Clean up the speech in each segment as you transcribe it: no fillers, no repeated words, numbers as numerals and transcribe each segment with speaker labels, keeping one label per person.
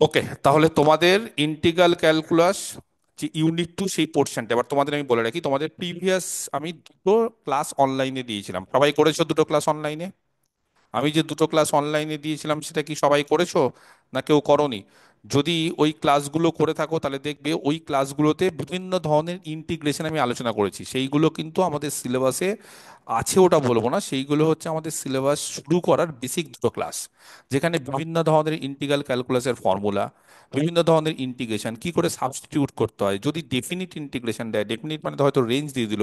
Speaker 1: ওকে, তাহলে তোমাদের integral calculus যে ইউনিট টু সেই পোর্শনটা এবার তোমাদের আমি বলে রাখি। তোমাদের প্রিভিয়াস আমি দুটো ক্লাস অনলাইনে দিয়েছিলাম, সবাই করেছো দুটো ক্লাস অনলাইনে? আমি যে দুটো ক্লাস অনলাইনে দিয়েছিলাম সেটা কি সবাই করেছো না কেউ করনি? যদি ওই ক্লাসগুলো করে থাকো তাহলে দেখবে ওই ক্লাসগুলোতে বিভিন্ন ধরনের ইন্টিগ্রেশন আমি আলোচনা করেছি, সেইগুলো কিন্তু আমাদের সিলেবাসে আছে, ওটা বলবো না। সেইগুলো হচ্ছে আমাদের সিলেবাস শুরু করার বেসিক দুটো ক্লাস, যেখানে বিভিন্ন ধরনের ইন্টিগ্রাল ক্যালকুলাসের ফর্মুলা, বিভিন্ন ধরনের ইন্টিগ্রেশন কি করে সাবস্টিটিউট করতে হয়, যদি ডেফিনিট ইন্টিগ্রেশন দেয়, ডেফিনিট মানে হয়তো রেঞ্জ দিয়ে দিল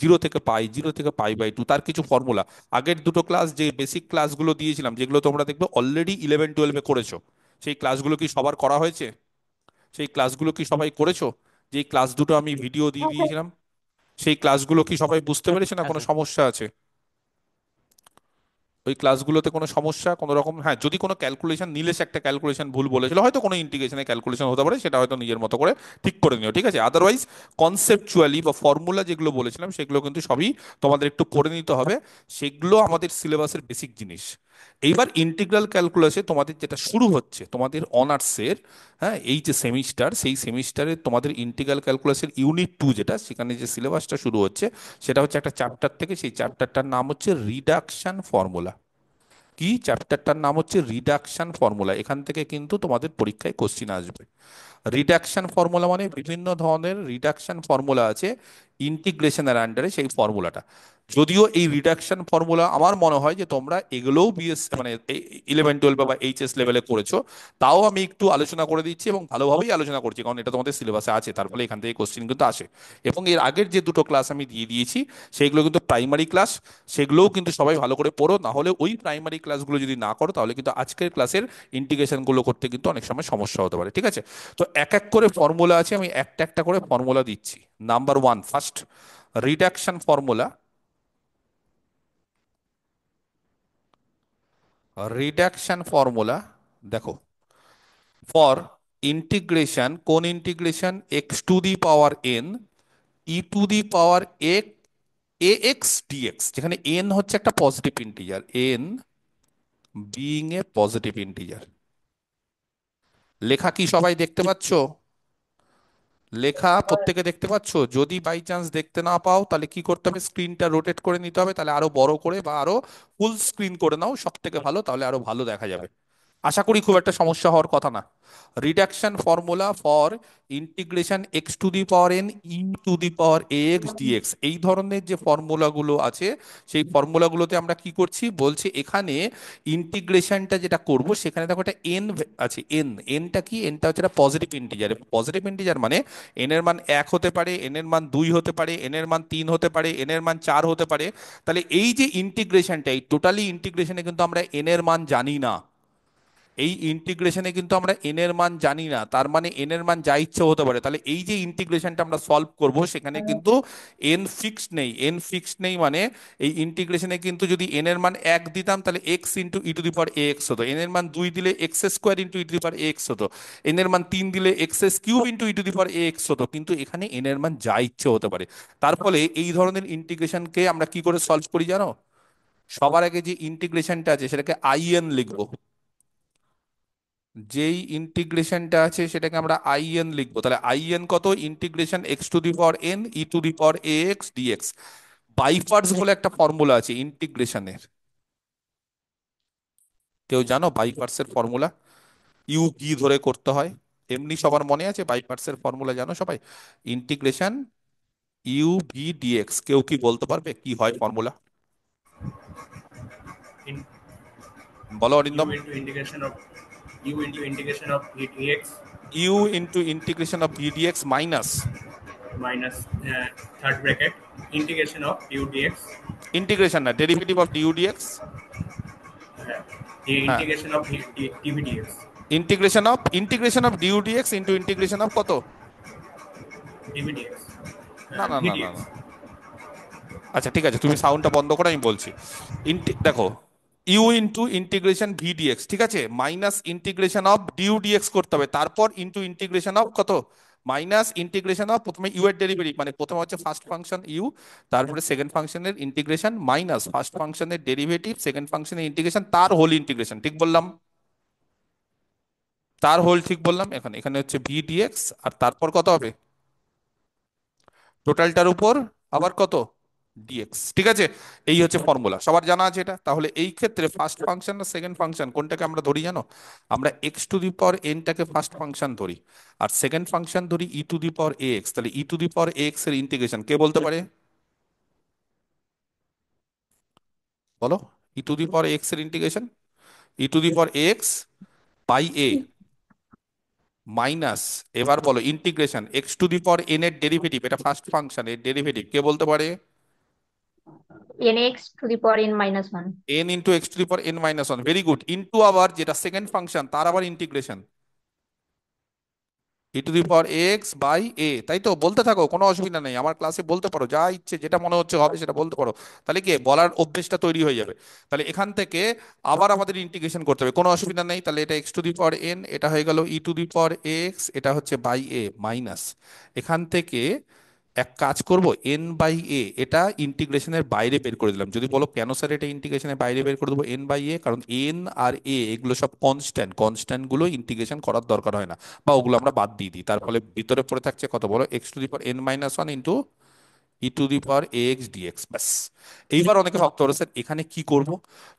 Speaker 1: 0 থেকে পাই, 0 থেকে পাই/2, তার কিছু ফর্মুলা। আগের দুটো ক্লাস যে বেসিক ক্লাসগুলো দিয়েছিলাম, যেগুলো তোমরা দেখবে অলরেডি 11 12-এ করেছো, সেই ক্লাসগুলো কি সবার করা হয়েছে? সেই ক্লাসগুলো কি সবাই করেছো? যে ক্লাস দুটো আমি ভিডিও দিয়ে
Speaker 2: হ্যাঁ স্যার।
Speaker 1: দিয়েছিলাম, সেই ক্লাসগুলো কি সবাই বুঝতে পেরেছে না
Speaker 2: হ্যাঁ
Speaker 1: কোনো
Speaker 2: স্যার।
Speaker 1: সমস্যা আছে? ওই ক্লাসগুলোতে কোনো সমস্যা কোনো রকম, হ্যাঁ, যদি কোনো ক্যালকুলেশন নিলেশ একটা ক্যালকুলেশন ভুল বলেছিল, হয়তো কোনো ইন্টিগ্রেশনে ক্যালকুলেশন হতে পারে, সেটা হয়তো নিজের মতো করে ঠিক করে নিও, ঠিক আছে? আদারওয়াইজ কনসেপচুয়ালি বা ফর্মুলা যেগুলো বলেছিলাম সেগুলো কিন্তু সবই তোমাদের একটু পড়ে নিতে হবে। সেগুলো আমাদের সিলেবাসের বেসিক জিনিস। এইবার ইন্টিগ্রাল ক্যালকুলাসে তোমাদের যেটা শুরু হচ্ছে তোমাদের অনার্সের, হ্যাঁ, এই যে সেমিস্টার, সেই সেমিস্টারে তোমাদের ইন্টিগ্রাল ক্যালকুলাসের ইউনিট টু যেটা, সেখানে যে সিলেবাসটা শুরু হচ্ছে সেটা হচ্ছে একটা চ্যাপ্টার থেকে, সেই চ্যাপ্টারটার নাম হচ্ছে রিডাকশন ফর্মুলা। কি চ্যাপ্টারটার নাম হচ্ছে রিডাকশন ফর্মুলা। এখান থেকে কিন্তু তোমাদের পরীক্ষায় কোশ্চিন আসবে। রিডাকশন ফর্মুলা মানে বিভিন্ন ধরনের রিডাকশন ফর্মুলা আছে ইন্টিগ্রেশনের আন্ডারে, সেই ফর্মুলাটা। যদিও এই রিডাকশন ফর্মুলা আমার মনে হয় যে তোমরা এগুলোও বিএস মানে 11 12 বা এইচএস লেভেলে করেছো, তাও আমি একটু আলোচনা করে দিচ্ছি এবং ভালোভাবেই আলোচনা করছি, কারণ এটা তোমাদের সিলেবাসে আছে, তার ফলে এখান থেকে কোশ্চিন কিন্তু আসে। এবং এর আগের যে দুটো ক্লাস আমি দিয়ে দিয়েছি সেগুলো কিন্তু প্রাইমারি ক্লাস, সেগুলোও কিন্তু সবাই ভালো করে পড়ো, না হলে ওই প্রাইমারি ক্লাসগুলো যদি না করো তাহলে কিন্তু আজকের ক্লাসের ইন্টিগ্রেশনগুলো করতে কিন্তু অনেক সময় সমস্যা হতে পারে, ঠিক আছে? তো এক এক করে ফর্মুলা আছে, আমি একটা একটা করে ফর্মুলা দিচ্ছি। Number one, first reduction formula. Reduction formula দেখো, ফর ইন্টিগ্রেশন, কোন integration? x⁴n e⁴ ax dx, যেখানে n হচ্ছে একটা positive integer, n being a positive integer. লেখা কি সবাই দেখতে পাচ্ছো? লেখা প্রত্যেকে দেখতে পাচ্ছো? যদি বাই চান্স দেখতে না পাও তাহলে কি করতে হবে, স্ক্রিনটা রোটেট করে নিতে হবে, তাহলে আরো বড় করে বা আরো ফুল স্ক্রিন করে নাও, সব থেকে ভালো, তাহলে আরো ভালো দেখা যাবে। আশা করি খুব একটা সমস্যা হওয়ার কথা না। Reduction formula for integration x⁴n e⁴ax dx, এই ধরনের যে ফর্মুলাগুলো আছে সেই ফর্মুলাগুলোতে আমরা কি করছি বলছি, এখানে ইন্টিগ্রেশনটা যেটা করব সেখানে দেখো একটা এন আছে। এনটা কি? এনটা হচ্ছে একটা পজিটিভ ইন্টিজার। পজিটিভ ইন্টিজার মানে এন এর মান 1 হতে পারে, এন এর মান 2 হতে পারে, এন এর মান 3 হতে পারে, এন এর মান 4 হতে পারে। তাহলে এই যে ইন্টিগ্রেশনটা, এই টোটালি ইন্টিগ্রেশনে কিন্তু আমরা এন এর মান জানি না। এই ইন্টিগ্রেশনে কিন্তু আমরা এন এর মান জানি না, তার মানে এন এর মান যা ইচ্ছে হতে পারে। তাহলে এই যে ইন্টিগ্রেশনটা আমরা সলভ করব সেখানে কিন্তু এন ফিক্সড নেই। এন ফিক্সড নেই মানে এই ইন্টিগ্রেশনে কিন্তু যদি এন এর মান 1 দিতাম তাহলে এক্স ইন্টু e⁴ax হতো, এন এর মান 2 দিলে x² ইন্টু e⁴ax হতো, এন এর মান 3 দিলে x³ ইন্টু e⁴ax হতো, কিন্তু এখানে এন এর মান যা ইচ্ছে হতে পারে। তার ফলে এই ধরনের ইন্টিগ্রেশনকে আমরা কি করে সলভ করি জানো? সবার আগে যে ইন্টিগ্রেশনটা আছে সেটাকে আইএন লিখবো। যেই ইন্টিগ্রেশনটা আছে সেটাকে আমরা আইএন লিখবো। তাহলে আইএন কত? Integration x⁴n e⁴ax dx। By parts বলে একটা ফর্মুলা আছে ইন্টিগ্রেশনের, কেউ জানো বাইপার্টস এর ফর্মুলা? ইউ কি ধরে করতে হয়? এমনি সবার মনে আছে বাইপার্টস এর ফর্মুলা জানো সবাই? ইন্টিগ্রেশন u v dx, কেউ কি বলতে পারবে কি হয় ফর্মুলা?
Speaker 2: In
Speaker 1: বলো
Speaker 2: u
Speaker 1: Arindam.
Speaker 2: into integration of u into integration of e dx
Speaker 1: u into integration of v dx minus
Speaker 2: minus third bracket integration of u dx,
Speaker 1: integration না, derivative of du dx.
Speaker 2: the
Speaker 1: হ্যাঁ,
Speaker 2: integration of dv dx,
Speaker 1: integration of du dx into integration of কত?
Speaker 2: dv dx,
Speaker 1: না না
Speaker 2: v
Speaker 1: না না
Speaker 2: dx.
Speaker 1: না, আচ্ছা ঠিক আছে, তুমি সাউন্ডটা বন্ধ করো, আমি বলছি। দেখো, u into integration v dx, ঠিক আছে, minus integration of du dx করতে হবে, তারপর ইন্টু ইন্টিগ্রেশন অফ কত? মাইনাস ইন্টিগ্রেশন অফ প্রথমে ইউ এর ডেরিভেটিভ, মানে প্রথমে হচ্ছে ফার্স্ট ফাংশন ইউ, তারপরে সেকেন্ড ফাংশনের ইন্টিগ্রেশন, মাইনাস ফার্স্ট ফাংশনের ডেরিভেটিভ, সেকেন্ড ফাংশনের ইন্টিগ্রেশন, তার হোল ইন্টিগ্রেশন, ঠিক বললাম? তার হোল ঠিক বললাম, এখানে এখানে হচ্ছে ভি ডিএক্স, আর তারপর কত হবে, টোটালটার উপর আবার কত, ডিএক্স। ঠিক আছে, এই হচ্ছে ফর্মুলা, সবার জানা আছে এটা। তাহলে এই ক্ষেত্রে ফার্স্ট ফাংশন না সেকেন্ড ফাংশন কোনটাকে আমরা ধরি জানো? আমরা এক্স টু দি পাওয়ার এনটাকে ফার্স্ট ফাংশন ধরি, আর সেকেন্ড ফাংশন ধরি ই to the power a x. তাহলে e to the power x এর ইন্টিগ্রেশন কে বলতে পারে, বলো? E to the power x এর integration, e to the power x by a minus, এবার বলো integration x to the power n এর ডেরিভেটিভ, এটা ফার্স্ট ফাংশন এর ডেরিভেটিভ কে বলতে পারে,
Speaker 3: n x to the power n minus one.
Speaker 1: N into x to the power n minus one, very good. Into আবার যেটা সেকেন্ড ফাংশন তার আবার integration e to the power x by a. তাই তো, বলতে থাকো, কোনো অসুবিধা নেই, আমার ক্লাসে বলতে পারো যা ইচ্ছে, যেটা মনে হচ্ছে হবে সেটা বলতে পারো। তাহলে কি বলার অভ্যেসটা তৈরি হয়ে যাবে। তাহলে এখান থেকে আবার আমাদের ইন্টিগ্রেশন করতে হবে, কোনো অসুবিধা নেই। তাহলে এটা x to the power N, এটা হয়ে গেল ই টু দি পাওয়ার এক্স, এটা হচ্ছে বাই এ মাইনাস, এখান থেকে এক কাজ করব, এন বাই এ এটা ইন্টিগ্রেশনের বাইরে বের করে দিলাম। যদি বলো কেন স্যার এটা ইন্টিগ্রেশনের বাইরে বের করে দেবো এন বাই এ, কারণ এন আর এ এগুলো সব কনস্ট্যান্ট, কনস্ট্যান্ট গুলো ইন্টিগ্রেশন করার দরকার হয় না, বা ওগুলো আমরা বাদ দিয়ে দিই। তার ফলে ভিতরে পড়ে থাকছে কত, বলো x to the power n minus one into e to the power a x dx, ব্যাস। এইবার অনেকে ভাবতে পারো স্যার এখানে কি করব,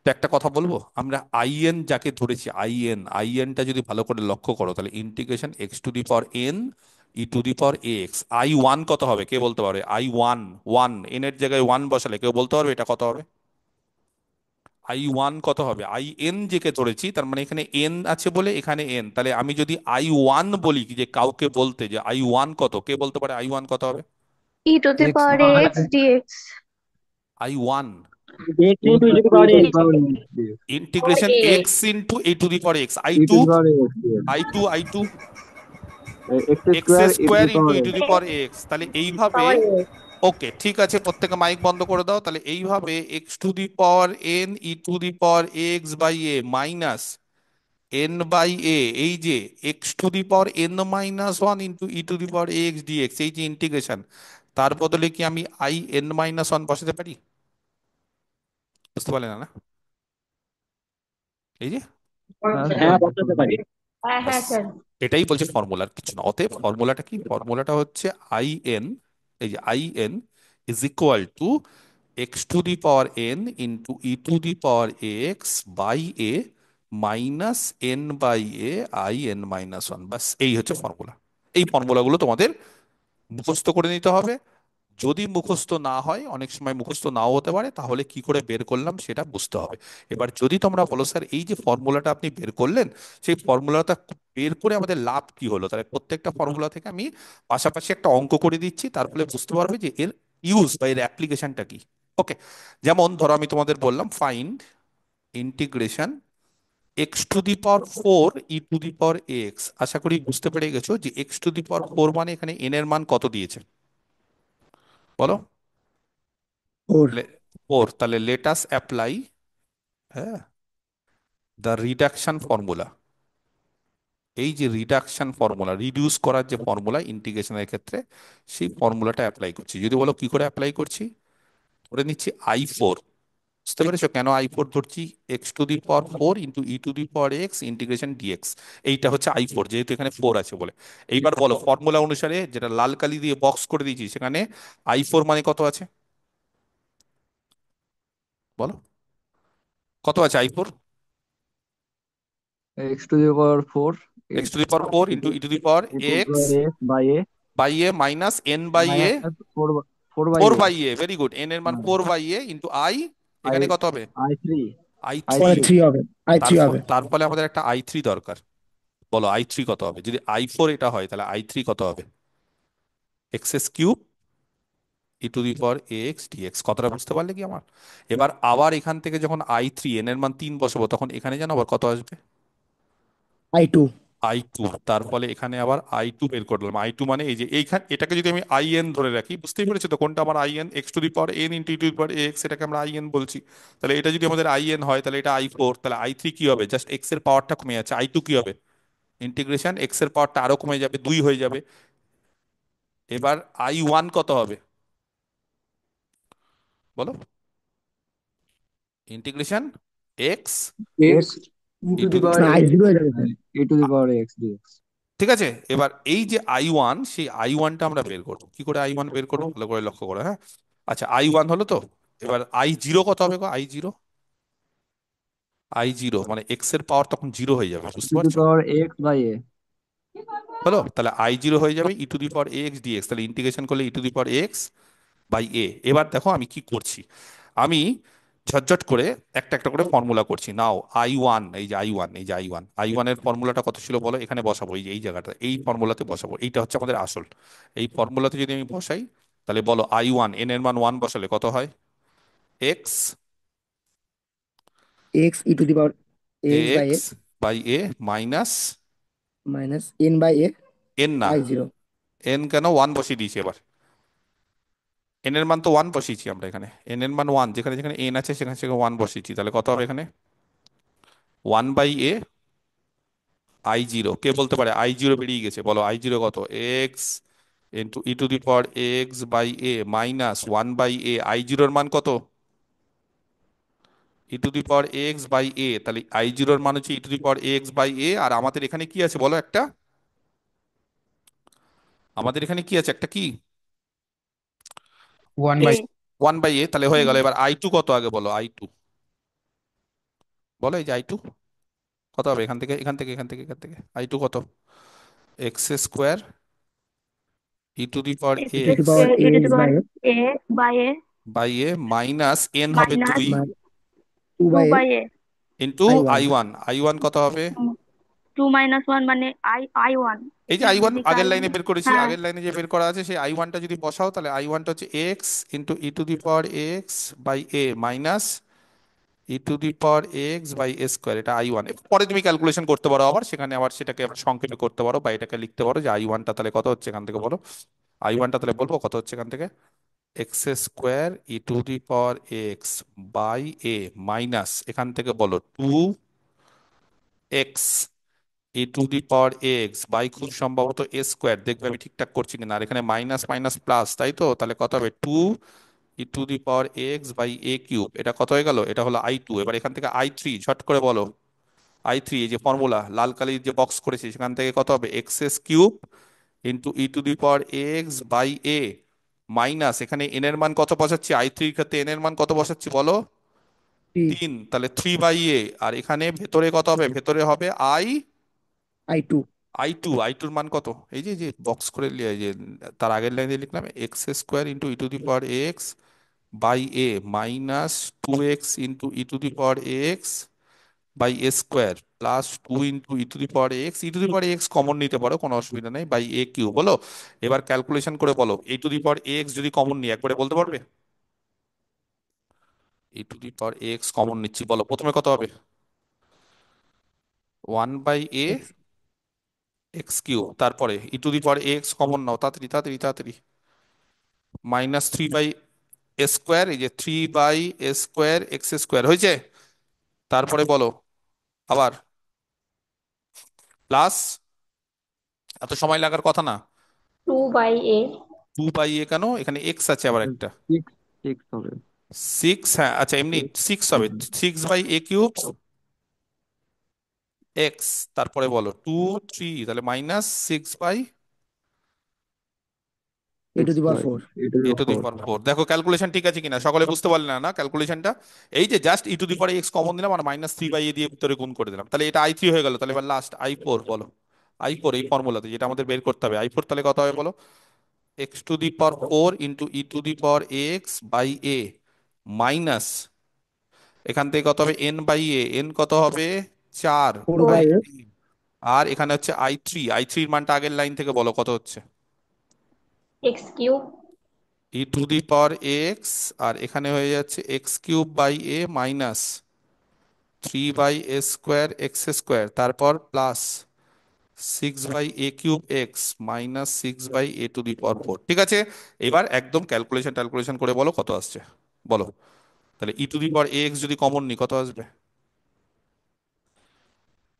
Speaker 1: তো একটা কথা বলবো, আমরা আইএন যাকে ধরেছি, আইএন, আইএনটা যদি ভালো করে লক্ষ্য করো, তাহলে integration x to the power n e to the power a x, I one কত হবে কে বলতে পারবে, আই ওয়ান, ওয়ান এন এর জায়গায় ওয়ান বসালে কেউ বলতে পারবে এটা কত হবে, আই ওয়ান কত হবে, আই এন যেকে ধরেছি, তার মানে এখানে এন আছে বলে এখানে এন, তাহলে আমি যদি আই ওয়ান বলি, যে কাউকে বলতে যে আই ওয়ান কত, কে বলতে পারে আই ওয়ান কত হবে,
Speaker 3: e to the
Speaker 4: x
Speaker 3: power x dx.
Speaker 1: I one
Speaker 4: x into e to the power x
Speaker 1: integration
Speaker 3: a
Speaker 1: x into a to the power x, I
Speaker 4: e to
Speaker 1: to,
Speaker 4: the power x
Speaker 1: I two, I two
Speaker 4: x
Speaker 1: x
Speaker 4: square e to
Speaker 1: square
Speaker 4: the
Speaker 1: into
Speaker 4: power
Speaker 1: e to
Speaker 4: x.
Speaker 1: The power x. তাহলে এইভাবে,
Speaker 3: পাওয়ার এ।
Speaker 1: ওকে ঠিক আছে, প্রত্যেকে mic বন্ধ করে দাও। তাহলে এইভাবে x to the power n e to the power x by a minus n by a, এই যে x to the power n minus one into e to the power x dx, এই যে integration, তার বদলে কি আমি I n minus one বসাতে পারি? বুঝতে পারলে না না, এই যে,
Speaker 4: হ্যাঁ বসাতে পারি।
Speaker 3: হ্যাঁ
Speaker 1: ব্যাস,
Speaker 3: হ্যাঁ স্যার।
Speaker 1: এটাই বলছে ফর্মুলার কিছু না। অতএব ফর্মুলাটা কি, ফর্মুলাটা হচ্ছে আই এন, এই যে I n is equal to x to the power n into e to the power x by a minus n by a I n minus one, ব্যাস এই হচ্ছে ফর্মুলা। এই ফর্মুলাগুলো তোমাদের মুখস্থ করে নিতে হবে। যদি মুখস্থ না হয়, অনেক সময় মুখস্থ নাও হতে পারে, তাহলে কি করে বের করলাম সেটা বুঝতে হবে। এবার যদি তোমরা বলো স্যার এই যে ফর্মুলাটা আপনি বের করলেন, সেই ফর্মুলাটা বের করে আমাদের লাভ কি হলো, তাহলে প্রত্যেকটা ফর্মুলা থেকে আমি পাশাপাশি একটা অঙ্ক করে দিচ্ছি, তার ফলে বুঝতে পারবে যে এর ইউজ বা এর অ্যাপ্লিকেশনটা কি। ওকে, যেমন ধরো আমি তোমাদের বললাম find integration x to the power four e to the power x. আশা করি বুঝতে পেরে গেছো যে x to the power four মানে এখানে এন এর মান কত দিয়েছে, বলো?
Speaker 4: ফোর।
Speaker 1: ফোর, তাহলে লেটাস অ্যাপ্লাই, হ্যাঁ, দ্য রিডাকশন ফর্মুলা। এই যে রিডাকশন ফর্মুলা, রিডিউস করার যে ফর্মুলা ইন্টিগ্রেশনের ক্ষেত্রে, সেই ফর্মুলাটা অ্যাপ্লাই করছি। যদি বলো কি করে অ্যাপ্লাই করছি, ধরে নিচ্ছি আই ফোর, বুঝতে পেরেছো কেন আই ফোর ধরছি, x to the power four into e to the power x integration dx, এইটা হচ্ছে আই ফোর, যেহেতু এখানে ফোর আছে বলে। এইবার বলো ফর্মুলা অনুসারে, যেটা লাল কালি দিয়ে বক্স করে দিয়েছি, সেখানে আই ফোর মানে কত আছে, বলো কত আছে I four,
Speaker 4: x to the power four
Speaker 1: x to the power four into e to the power
Speaker 4: e to the
Speaker 1: x
Speaker 4: power x by a
Speaker 1: by a minus n by a,
Speaker 4: minus four, four by
Speaker 1: four
Speaker 4: a.
Speaker 1: By a, very good, n এর মান four by a into I,
Speaker 4: I
Speaker 1: এখানে কত হবে,
Speaker 4: I three
Speaker 1: I
Speaker 4: I
Speaker 1: three.
Speaker 4: Three হবে।
Speaker 1: তার ফলে আমাদের একটা আই থ্রি দরকার। বলো আই থ্রি কত হবে, যদি আই ফোর এটা হয় তাহলে আই থ্রি কত হবে, x s cube e to the power a x dx. কথাটা বুঝতে পারলে কি আমার? এবার আবার এখান থেকে যখন আই থ্রি এন এর মান তিন বসাবো, তখন এখানে জানো আবার কত আসবে,
Speaker 4: আই টু।
Speaker 1: I two. তার ফলে এখানে আবার আই টু বের করলাম। আই টু মানে এই যে এইখানে, এটাকে যদি আমি আই এন ধরে রাখি, বুঝতেই পেরেছো তো কোনটা আমার I N, x to the power n into two the power x, এটাকে আমরা আই এন বলছি। তাহলে এটা যদি আমাদের আই এন হয়, তাহলে এটা আই ফোর, তাহলে আই থ্রি কি হবে, জাস্ট এক্স এর পাওয়ারটা কমে যাচ্ছে, আই টু কি হবে, ইন্টিগ্রেশন এক্স এর পাওয়ারটা আরো কমে যাবে, দুই হয়ে যাবে। এবার আই ওয়ান কত হবে, বলো, integration x
Speaker 4: x
Speaker 5: e
Speaker 1: e
Speaker 5: to
Speaker 1: to
Speaker 5: the power
Speaker 4: না,
Speaker 5: এক্স।
Speaker 4: I0 হয়ে যাবে sir. A to the power x dx।
Speaker 1: ঠিক আছে, এবার এই যে I1, সেই I1টা আমরা বের করবো। কি করে I1 বের করবো ভালো করে লক্ষ্য করো, হ্যাঁ। আচ্ছা, I1 হলো তো, এবার I0 কত হবে গো? I0, I0 মানে এক্স এর পাওয়ার তখন জিরো হয়ে যাবে,
Speaker 4: E
Speaker 1: বুঝতে
Speaker 4: to the
Speaker 1: পারছো?
Speaker 4: power x by a।
Speaker 1: হলো, তাহলে I0 হয়ে যাবে e⁻x dx, তাহলে ইন্টিগ্রেশন করলে e⁻x/a। এবার দেখো আমি কি করছি, আমি ঝটঝট করে একটা একটা করে ফর্মুলা করছি। নাও I1, এই যে I1, এই যে I1 এর ফর্মুলাটা কত ছিল বলো? এখানে বসাবো, এই যে এই জায়গাটা, এই ফর্মুলাতে বসাবো। এইটা হচ্ছে আমাদের আসল। এই ফর্মুলাতে যদি আমি বসাই, তাহলে বলো I1, n এর মান 1 বসালে কত হয়? x
Speaker 5: x e to the power x by
Speaker 1: ax
Speaker 5: a
Speaker 1: by a minus
Speaker 5: minus n by a
Speaker 1: n, না
Speaker 5: আই জিরো।
Speaker 1: n কেন, 1 বসিয়ে দিয়েছি এবার। n এর মান তো 1 বসিয়েছি আমরা এখানে, n এর মান 1, যেখানে যেখানে n আছে সেখানে সেখানে 1 বসিয়েছি, তাহলে কত হবে এখানে? 1/a I0। কে বলতে পারে? I0 বেরিয়ে গেছে, বলো I0 কত? X into e⁻x/a minus 1/a। I0 এর মান কত? e⁻x/a, তাহলে I0 এর মান হচ্ছে e⁻x/a। আর আমাদের এখানে কি আছে বলো একটা? আমাদের এখানে কি আছে একটা? কি?
Speaker 6: One
Speaker 3: A.
Speaker 6: বাই
Speaker 1: 1/a, তাহলে হয়ে গেল। এবার I2 কত আগে বলো? I2 বলো, এই যে I2 কত হবে? এখান থেকে এখান থেকে এখান থেকে এখান থেকে I2 কত? x²
Speaker 5: e to the
Speaker 1: e⁻x
Speaker 5: power
Speaker 3: e to the
Speaker 5: x by
Speaker 3: power
Speaker 5: a
Speaker 3: a by a
Speaker 1: by a minus n হবে
Speaker 3: minus
Speaker 1: 2
Speaker 5: two
Speaker 3: two
Speaker 5: by a
Speaker 3: by a.
Speaker 1: Into
Speaker 5: I one.
Speaker 1: I1 কত হবে?
Speaker 3: 2 - 1 মানে I one.
Speaker 1: এই যে I1
Speaker 3: এদিকে
Speaker 1: আগের
Speaker 3: I one.
Speaker 1: লাইনে বের করেছি,
Speaker 3: হ্যাঁ।
Speaker 1: আগের লাইনে যে বের করা আছে সেই I1টা যদি বসাও, তাহলে I1টা হচ্ছে x into e⁻x/a minus e⁻x/a²। এটা I1। পরে তুমি ক্যালকুলেশন করতে পারো আবার, সেখানে আবার সেটাকে আবার সংক্ষেপে করতে পারো, বা এটাকে লিখতে পারো যে I1টা তাহলে কত হচ্ছে এখান থেকে বলো। I1টা তাহলে বলবো কত হচ্ছে এখান থেকে? x² e⁻x/a মাইনাস এখান থেকে বলো 2x e⁻x বাই খুব সম্ভবত a²। দেখবে আমি ঠিকঠাক করছি কিনা। আর এখানে মাইনাস মাইনাস প্লাস, তাই তো? তাহলে কত হবে? 2e⁻x/a³। এটা কত হয়ে গেল? এটা হলো I2। এবার এখান থেকে I3 ঝট করে বলো। I3, এই যে ফর্মুলা লাল কালির যে বক্স করেছি সেখান থেকে কত হবে? x³ ইন্টু e⁻x/a মাইনাস এখানে n এর মান কত বসাচ্ছি? I3 এর ক্ষেত্রে n এর মান কত বসাচ্ছি বলো?
Speaker 5: টি
Speaker 1: 3, তাহলে 3/a। আর এখানে ভেতরে কত হবে? ভেতরে হবে
Speaker 5: আই টু।
Speaker 1: I2 এর মান কত? এই যে যে বক্স করে এই যে তার আগের লাইনে লিখলাম x² into e⁻x/a minus 2x into e⁻x/a² plus 2 into e⁻x common নিতে পারো, কোনো অসুবিধা নেই, বাই a³ বলো। এবার ক্যালকুলেশন করে বলো, e⁻x যদি কমন নিই একবারে বলতে পারবে? e⁻x কমন নিচ্ছি, বলো প্রথমে কত হবে? 1/a
Speaker 5: এক্স
Speaker 1: x³, তারপরে e⁻x কমন নাও, তাড়াতাড়ি তাড়াতাড়ি তাড়াতাড়ি, মাইনাস 3/a², এই যে 3/a², হয়েছে? তারপরে বলো আবার প্লাস, এত সময় লাগার কথা না।
Speaker 3: 2/a।
Speaker 1: 2/a কেন? এখানে x আছে আবার একটা।
Speaker 4: 6 হবে।
Speaker 1: 6, হ্যাঁ আচ্ছা, এমনি 6 হবে।
Speaker 4: হুম।
Speaker 1: 6/a³ x, তারপরে বলো 2 3, তাহলে minus 6
Speaker 5: a to
Speaker 4: six
Speaker 5: the power
Speaker 4: by
Speaker 5: four.
Speaker 4: A to
Speaker 1: a
Speaker 4: the
Speaker 1: to the
Speaker 4: four.
Speaker 1: Power 4। দেখো ক্যালকুলেশন ঠিক আছে কিনা, সকলে বুঝতে পারলে না? না ক্যালকুলেশনটা এই যে জাস্ট e⁻x কমন দিলাম আর মাইনাস 3/a দিয়ে ভিতরে গুণ করে দিলাম, তাহলে এটা I3 হয়ে গেল। তাহলে এবার লাস্ট I4 বলো। I4 এই ফর্মুলাতে যেটা আমাদের বের করতে হবে, I4 তাহলে কত হবে বলো? x⁴ ইন্টু e⁻x/a মাইনাস এখান থেকে কত হবে? n/a, n কত হবে? 4
Speaker 5: ফোর
Speaker 3: ফোর।
Speaker 5: বাই
Speaker 1: বাই
Speaker 5: এ
Speaker 1: আর এখানে হচ্ছে I3 এর মানটা আগের লাইন থেকে বলো কত হচ্ছে?
Speaker 3: x³
Speaker 1: e⁻x, আর এখানে হয়ে যাচ্ছে x³ by a minus 3/a² তারপর প্লাস 6/a³ মাইনাস 6/a⁴। ঠিক আছে, এবার একদম ক্যালকুলেশন করে বলো কত আসছে বলো। তাহলে e⁻x যদি কমন নি কত আসবে?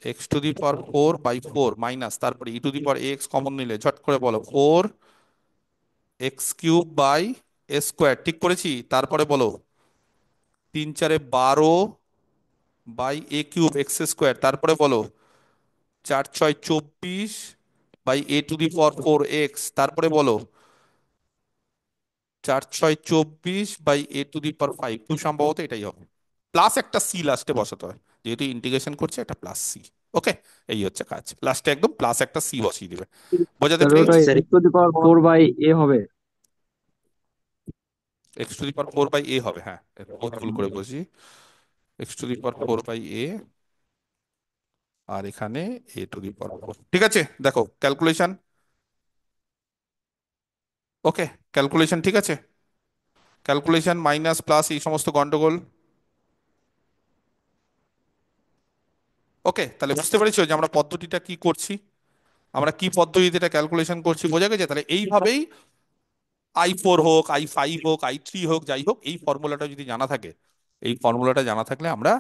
Speaker 1: x⁴/4 মাইনাস তারপরে e⁻x কমন নিলে ঝট করে বলো 4x³ বাই a²। ঠিক করেছি? তারপরে বলো 3 × 4 = 12 by a cube x square, তারপরে বলো 4 6 24 by a to the power 4 x, তারপরে বলো 4 6 24 বাই এ টু দি পাওয়ার 5। খুব সম্ভবত এটাই হবে, প্লাস একটা সি লাস্টে বসাতে হয়, যেহেতু ইন্টিগ্রেশন করছে একটা প্লাস সি। ওকে, এই হচ্ছে কাজ, লাস্টে একদম প্লাস একটা সি বসিয়ে দিবে। বোঝাতে
Speaker 4: তাহলে ওটা
Speaker 1: পেরেছি?
Speaker 6: Sir
Speaker 4: x to the power 4 by a হবে।
Speaker 1: X to the power 4/a হবে, হ্যাঁ, বহুত ভুল করে বলছি। X to the power 4/a, আর এখানে এ টু দি পাওয়ার 4। ঠিক আছে, দেখো ক্যালকুলেশন। ওকে, ক্যালকুলেশন ঠিক আছে, ক্যালকুলেশন মাইনাস প্লাস এই সমস্ত গন্ডগোল। ওকে, তাহলে বুঝতে পেরেছো যে আমরা পদ্ধতিটা কি করছি, আমরা কি পদ্ধতিতে এটা ক্যালকুলেশন করছি, বোঝা গেছে? তাহলে এইভাবেই I4 হোক, I5 হোক, I3 হোক, যাই হোক, এই ফর্মুলাটা যদি জানা থাকে, এই ফর্মুলাটা জানা থাকলে আমরা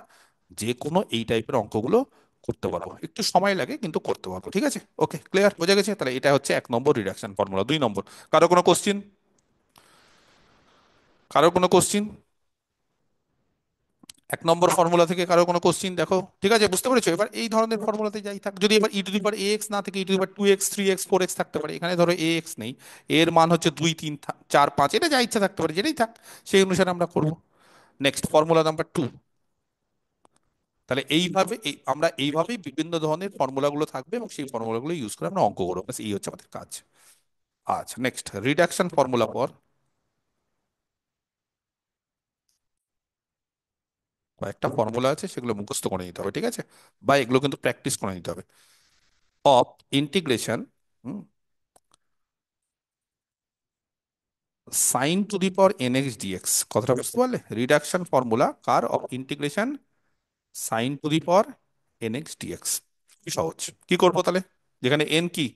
Speaker 1: যে কোনো এই টাইপের অঙ্কগুলো করতে পারবো। একটু সময় লাগে কিন্তু করতে পারবো। ঠিক আছে, ওকে, ক্লিয়ার, বোঝা গেছে? তাহলে এটা হচ্ছে 1 নম্বর রিডাকশন ফর্মুলা। 2 নম্বর, কারো কোনো কোশ্চিন? কারো কোনো কোশ্চিন? 1 নম্বর ফর্মুলা থেকে কারো কোনো কোশ্চিন? দেখো ঠিক আছে, বুঝতে পেরেছো? এবার এই ধরনের ফর্মুলাতে যাই থাক, যদি এবার ই টু দি পাওয়ার এক্স না থেকে ই to the power 2x 3x 4x থাকতে পারে, এখানে ধরো এ এক্স নেই, এর মান হচ্ছে 2 3 4 5, এটা যা ইচ্ছা থাকতে পারে, যেটাই থাক সেই অনুসারে আমরা করব। Next formula number 2। তাহলে এইভাবে আমরা এইভাবেই বিভিন্ন ধরনের ফর্মুলাগুলো থাকবে এবং সেই ফর্মুলাগুলো ইউজ করে আমরা অঙ্ক করবো, ব্যাস এই হচ্ছে আমাদের কাজ। আচ্ছা, নেক্সট রিডাকশন ফর্মুলা পর কয়েকটা ফর্মুলা আছে, সেগুলো মুখস্থ করে নিতে হবে, ঠিক আছে, বা এগুলো কিন্তু প্র্যাকটিস করে নিতে হবে। Of integration sine to the power nx dx, কথাটা বুঝতে পারলে? রিডাকশন ফর্মুলা কার? Of integration sine to the power nx dx. কি সহজ, কি করবো তাহলে? যেখানে এন কি,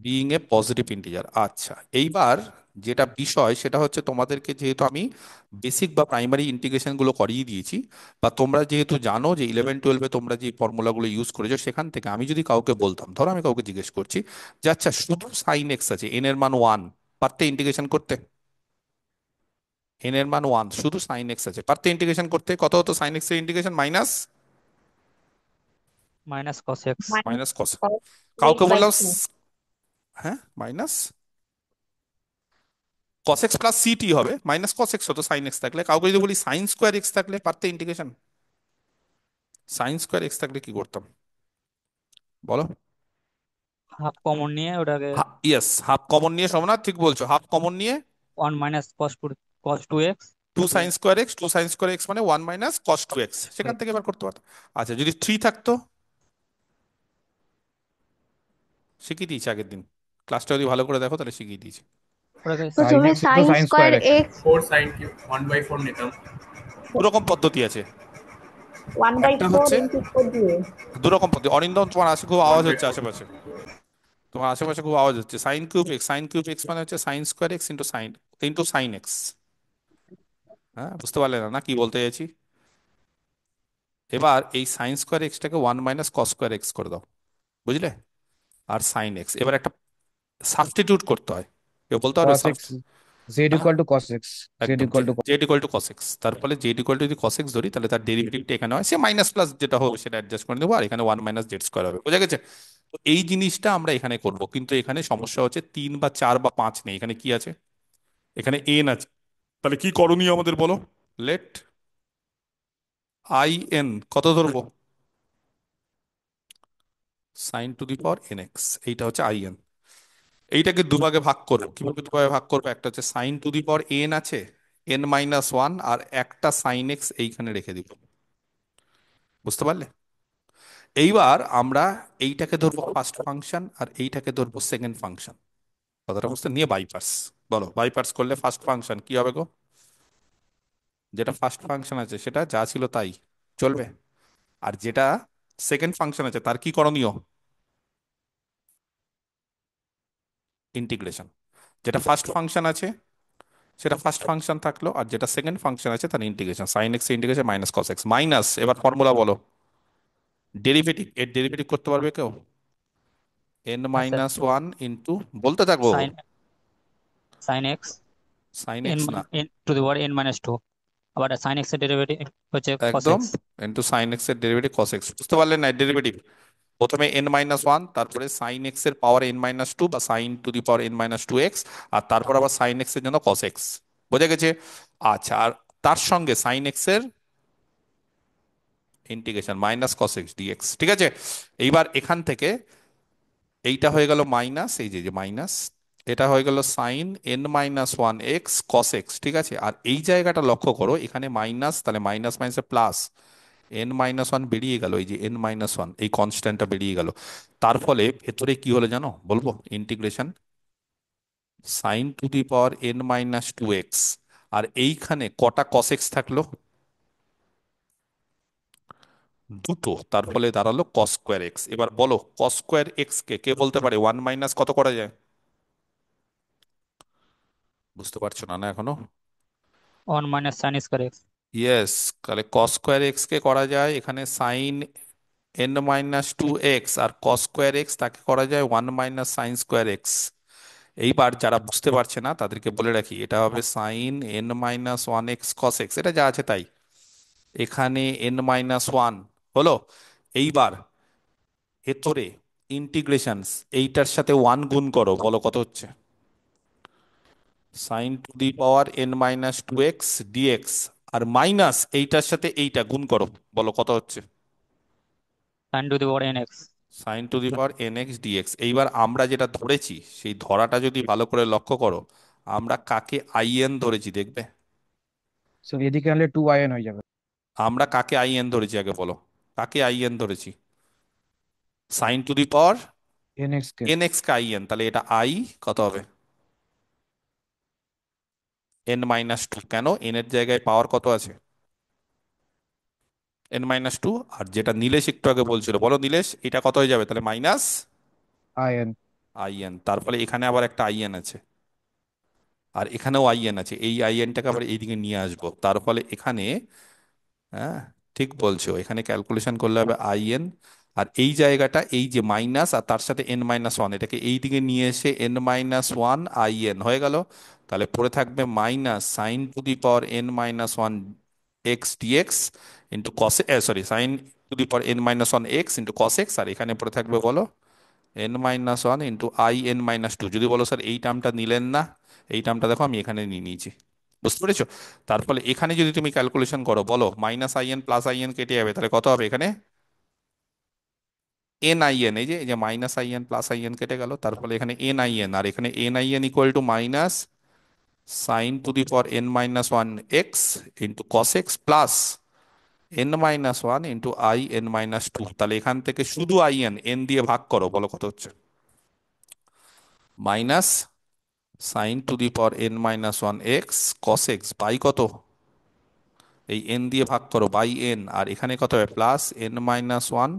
Speaker 1: বিইং এ পজিটিভ ইন্টিজার। আচ্ছা, এইবার যেটা বিষয় সেটা হচ্ছে, তোমাদেরকে যেহেতু আমি বেসিক বা প্রাইমারি ইন্টিগ্রেশন গুলো করিয়ে দিয়েছি, বা তোমরা যেহেতু জানো যে 11 12-এ তোমরা যে ফর্মুলাগুলো ইউজ করেছো, সেখান থেকে আমি যদি কাউকে বলতাম, ধরো আমি কাউকে জিজ্ঞেস করছি যে আচ্ছা শুধু সাইন এক্স আছে, এন এর মান 1, পারতে ইন্টিগ্রেশন করতে? এন এর মান 1, শুধু সাইন এক্স আছে, পারতে ইন্টিগ্রেশন করতে? কত হতো সাইন এক্স এর integration? Minus
Speaker 6: minus cos x.
Speaker 3: minus
Speaker 1: minus cos.
Speaker 3: cos
Speaker 1: কাউকে
Speaker 3: 8 by
Speaker 1: বললাম
Speaker 3: 2.
Speaker 1: হ্যাঁ minus cos x plus ct হবে, মাইনাস cos x হতো সাইন এক্স থাকলে। কাউকে যদি বলি সাইন স্কোয়ার এক্স থাকলে, পারতে ইন্টিগ্রেশন? সাইন স্কোয়ার এক্স থাকলে কি করতাম বলো?
Speaker 6: হাফ কমন নিয়ে ওটাকে
Speaker 1: ইয়েস, হাফ কমন নিয়ে, সোমনাথ ঠিক বলছো, হাফ কমন নিয়ে
Speaker 6: 1 - cos 2x।
Speaker 1: 2 sin square x, 2 sin square x মানে 1 - cos 2x, সেখান থেকে এবার করতে পারতাম। আচ্ছা, যদি 3 থাকতো? শিখিয়ে দিয়েছি আগের দিন, ক্লাসটা যদি ভালো করে দেখো তাহলে শিখিয়ে দিয়েছি।
Speaker 6: ওটাকে
Speaker 3: তো
Speaker 7: sin
Speaker 3: তুমি
Speaker 7: x into
Speaker 3: sine
Speaker 7: sin
Speaker 3: square
Speaker 7: square x.
Speaker 3: X
Speaker 2: 4 sin cube 1/4 নিতাম।
Speaker 1: দুরকম পদ্ধতি আছে,
Speaker 3: 1/4
Speaker 1: হচ্ছে
Speaker 3: ইন্টু 4 দিয়ে।
Speaker 1: দুরকম পদ্ধতি। অরিন্দম, তোমার আসে খুব আওয়াজ হচ্ছে
Speaker 2: 1/4
Speaker 1: আশেপাশে, তোমার আশেপাশে খুব আওয়াজ হচ্ছে। সাইন কিউব এক্স মানে হচ্ছে sign square x into sine x. হ্যাঁ, বুঝতে পারলে না, না কি বলতে চাইছি? এবার এই সাইন স্কোয়ার এক্সটাকে 1 - cos স্কোয়ার এক্স করে দাও, বুঝলে? আর সাইন এক্স, এবার একটা সাবস্টিটিউট করতে হয়, কেউ বলতে পারবে?
Speaker 7: Cos x. Z
Speaker 1: হ্যাঁ,
Speaker 7: equal to cos x. Z
Speaker 1: একদম,
Speaker 7: equal to cos.
Speaker 1: Z equal to cos x. তারপরে জেড ইকুয়াল টু যদি কস এক্স ধরি, তাহলে তার ডেরিভেটিভটা এখানে হয়, সে মাইনাস প্লাস যেটা হবে সেটা অ্যাডজাস্ট করে দেবো, আর এখানে 1 - z² হবে, বোঝা গেছে? তো এই জিনিসটা আমরা এখানে করব, কিন্তু এখানে সমস্যা হচ্ছে 3 বা 4 বা 5 নেই, এখানে কি আছে? এখানে এন আছে। তাহলে কি করণীয় আমাদের বলো? লেট আই এন কত ধরবো? Sine to the power n x, এইটা হচ্ছে আই এন। এইটাকে দুভাগে ভাগ করবো। কিভাবে দুভাগে ভাগ করবো? একটা হচ্ছে sine to the power n আছে, n - 1, আর একটা সাইন এক্স এইখানে রেখে দিব, বুঝতে পারলে? এইবার আমরা এইটাকে ধরবো ফার্স্ট ফাংশন, আর এইটাকে ধরবো সেকেন্ড ফাংশন। কথাটা বুঝতে নিয়ে বাইপার্স, বলো বাইপার্স করলে ফার্স্ট ফাংশন কি হবে গো? যেটা ফার্স্ট ফাংশন আছে সেটা যা ছিল তাই চলবে, আর যেটা সেকেন্ড ফাংশন আছে তার কি করণীয়? ইন্টিগ্রেশন। যেটা ফার্স্ট ফাংশন আছে সেটা ফার্স্ট ফাংশন থাকলো, আর যেটা সেকেন্ড ফাংশন আছে তার integration, sine x integration minus cos x minus, এবার ফর্মুলা বলো, ডেরিভেটিভ, এর ডেরিভেটিভ করতে পারবে কেউ? n
Speaker 6: হ্যাঁ স্যার।
Speaker 1: - 1 ইন্টু, বলতে থাকো,
Speaker 6: sine sine x
Speaker 1: sine
Speaker 6: n
Speaker 1: x না,
Speaker 6: n to the power n minus two, আবার সাইন এক্স এর ডেরিভেটিভ হচ্ছে কস
Speaker 1: একদম,
Speaker 6: এক্স।
Speaker 1: ইন্টু সাইন এক্স এর ডেরিভেটিভ কস এক্স। বুঝতে পারলেন না ডেরিভেটিভ? প্রথমে এন মাইনাস ওয়ান, তারপরে সাইন এক্স এর পাওয়ার এন মাইনাস টু বা sine to the power n minus two x, আর তারপর আবার সাইন এক্স এর জন্য কস এক্স। বোঝা গেছে? আচ্ছা, আর তার সঙ্গে সাইন এক্স এর integration minus cos x dx. ঠিক আছে, এইবার এখান থেকে এইটা হয়ে গেল মাইনাস, এই যে যে মাইনাস, এটা হয়ে গেল sine n minus one x cos x. ঠিক আছে, আর এই জায়গাটা লক্ষ্য করো, এখানে মাইনাস, তাহলে মাইনাস মাইনাসে প্লাস, এন মাইনাস ওয়ান বেরিয়ে গেল, এই যে এন মাইনাস ওয়ান এই কনস্ট্যান্টটা বেরিয়ে গেল। তার ফলে ভেতরে কি হলো জানো, বলবো? Integration sine to the power n minus two x, আর এইখানে কটা কস এক্স থাকলো? দুটো, তার ফলে দাঁড়ালো কস স্কোয়ার এক্স। এবার বলো কস স্কোয়ার এক্স কে কে বলতে পারে ওয়ান মাইনাস কত করা যায়? বুঝতে পারছো না না এখনো?
Speaker 6: One minus sine square x.
Speaker 1: Yes, তাহলে কস স্কোয়ার এক্স কে করা যায় এখানে sine n minus two x, আর কস স্কোয়ার এক্স তাকে করা যায় one minus sine square x. এইবার যারা বুঝতে পারছে না তাদেরকে বলে রাখি, এটা হবে sine n minus one x cos x, এটা যা আছে তাই। এখানে এন মাইনাস ওয়ান হলো। এইবার ভেতরে ইন্টিগ্রেশন, এইটার সাথে ওয়ান গুণ করো, বলো কত হচ্ছে? Sine to the power n minus two x dx, আর মাইনাস এইটার সাথে এইটা গুণ করো, বলো কত হচ্ছে?
Speaker 6: Sine to the power n x.
Speaker 1: Sine to the power n x dx. এইবার আমরা যেটা ধরেছি সেই ধরাটা যদি ভালো করে লক্ষ্য করো, আমরা কাকে আইএন ধরেছি দেখবে?
Speaker 7: So এদিকে আনলে 2in হয়ে যাবে।
Speaker 1: আমরা কাকে আইএন ধরেছি আগে বলো? কাকে আইএন ধরেছি? Sine to the power
Speaker 7: nx কে।
Speaker 1: এন এক্স কে আইএন, তাহলে এটা আই কত হবে? N minus two. কেন? এন এর জায়গায় পাওয়ার কত আছে? N minus two. আর যেটা নীলেশ একটু আগে বলছিল, বলো নীলেশ, এটা কত হয়ে যাবে তাহলে? Minus
Speaker 7: in।
Speaker 1: আইএন। তার ফলে এখানে আবার একটা আইএন আছে, আর এখানেও আইএন আছে, এই আইএনটাকে আবার এইদিকে নিয়ে আসবো। তার ফলে এখানে, হ্যাঁ ঠিক বলছো, এখানে ক্যালকুলেশন করলে হবে আইএন, আর এই জায়গাটা এই যে মাইনাস আর তার সাথে এন মাইনাস ওয়ান, এটাকে এই দিকে নিয়ে এসে এন মাইনাস ওয়ান আইএন হয়ে গেল। তাহলে পড়ে থাকবে minus sine to the power n minus one x dx into cos, sorry, sine to the power n minus one x into cos x, আর এখানে পড়ে থাকবে বলো n minus one into I n minus two. যদি বলো sir এই টার্মটা নিলেন না, এই টার্মটা দেখো আমি এখানে নিয়ে নিয়েছি। বুঝতে পেরেছো? তার ফলে এখানে যদি তুমি ক্যালকুলেশন করো, বলো মাইনাস আইএন প্লাস আইএন কেটে যাবে, তাহলে কত হবে এখানে? এন আইএন, এই যে মাইনাস আইএন প্লাস আইএন কেটে গেল, তার ফলে এখানে এন আইএন, আর এখানে n In equal to minus sine to the power n minus one x into cos x plus n minus one into I n minus two. তাহলে এখান থেকে শুধু আইএন এন দিয়ে ভাগ করো, বলো কত হচ্ছে? Minus sine to the power n minus one x cos x by কত? এই এন দিয়ে ভাগ করো বাই এন, আর এখানে কত হবে? Plus n minus one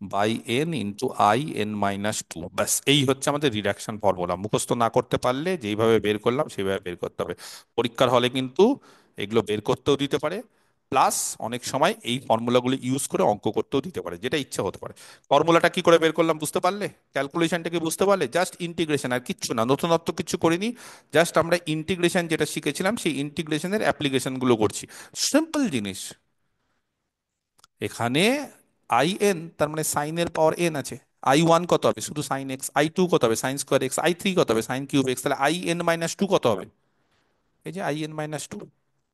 Speaker 1: by n into I n minus two. ব্যাস, এই হচ্ছে আমাদের রিডাকশন ফর্মুলা। মুখস্থ না করতে পারলে যেইভাবে বের করলাম সেইভাবে বের করতে হবে। পরীক্ষার হলে কিন্তু এগুলো বের করতেও দিতে পারে, প্লাস অনেক সময় এই ফর্মুলাগুলো ইউজ করে অঙ্ক করতেও দিতে পারে, যেটা ইচ্ছা হতে পারে। ফর্মুলাটা কি করে বের করলাম বুঝতে পারলে? ক্যালকুলেশনটা কি বুঝতে পারলে? জাস্ট ইন্টিগ্রেশন, আর কিচ্ছু না, নতুনত্ব কিছু করিনি। জাস্ট আমরা ইন্টিগ্রেশন যেটা শিখেছিলাম সেই ইন্টিগ্রেশনের অ্যাপ্লিকেশনগুলো করছি। সিম্পল জিনিস। এখানে আই এন, তার মানে সাইনের পাওয়ার এন আছে। আই ওয়ান কত হবে? শুধু সাইন এক্স। আই টু কত হবে? Sine square x. I three কত হবে? Sine cube x. তাহলে আই এন মাইনাস টু কত হবে? এই যে I n minus two,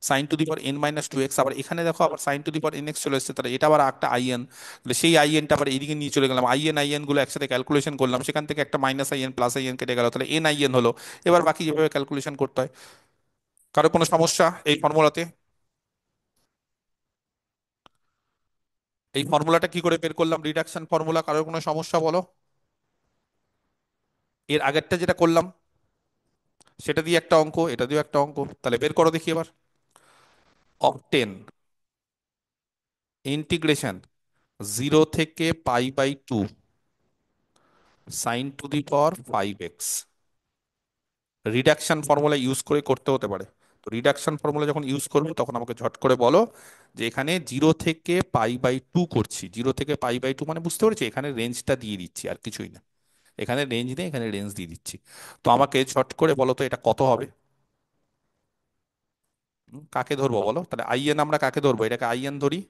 Speaker 1: sine to the power n minus two x. আবার এখানে দেখো আবার sine to the power n x চলে এসেছে, তাহলে এটা আবার একটা আই এন। তাহলে সেই আই এনটা আবার এইদিকে নিয়ে চলে গেলাম, আই এন গুলো একসাথে ক্যালকুলেশন করলাম, সেখান থেকে একটা minus I N plus I N কেটে গেল, তাহলে এন আই এন হলো। এবার বাকি যেভাবে ক্যালকুলেশন করতে হয়। কারো কোনো সমস্যা এই ফর্মুলাতে? এই ফর্মুলাটা কি করে বের করলাম, রিডাকশন ফর্মুলা? কারোর কোনো সমস্যা বলো? এর আগেরটা যেটা করলাম সেটা দিয়ে একটা অঙ্ক, এটা দিয়ে একটা অঙ্ক, তাহলে বের করো দেখি এবার। অবটেন ইন্টিগ্রেশন জিরো থেকে pi by two sine to the power five x. Reduction formula use করে করতে হতে পারে। তো রিডাকশন ফর্মুলা যখন ইউজ করবো তখন আমাকে ঝট করে বলো যে এখানে জিরো থেকে পাই বাই টু করছি। জিরো থেকে পাই বাই টু মানে বুঝতে পেরেছি, এখানে রেঞ্জটা দিয়ে দিচ্ছি আর কিছুই না। এখানে রেঞ্জ নেই, এখানে রেঞ্জ দিয়ে দিচ্ছি। তো আমাকে ঝট করে বলো তো এটা কত হবে? কাকে ধরবো বলো, তাহলে আইএন আমরা কাকে ধরবো, এটাকে আইএন ধরি।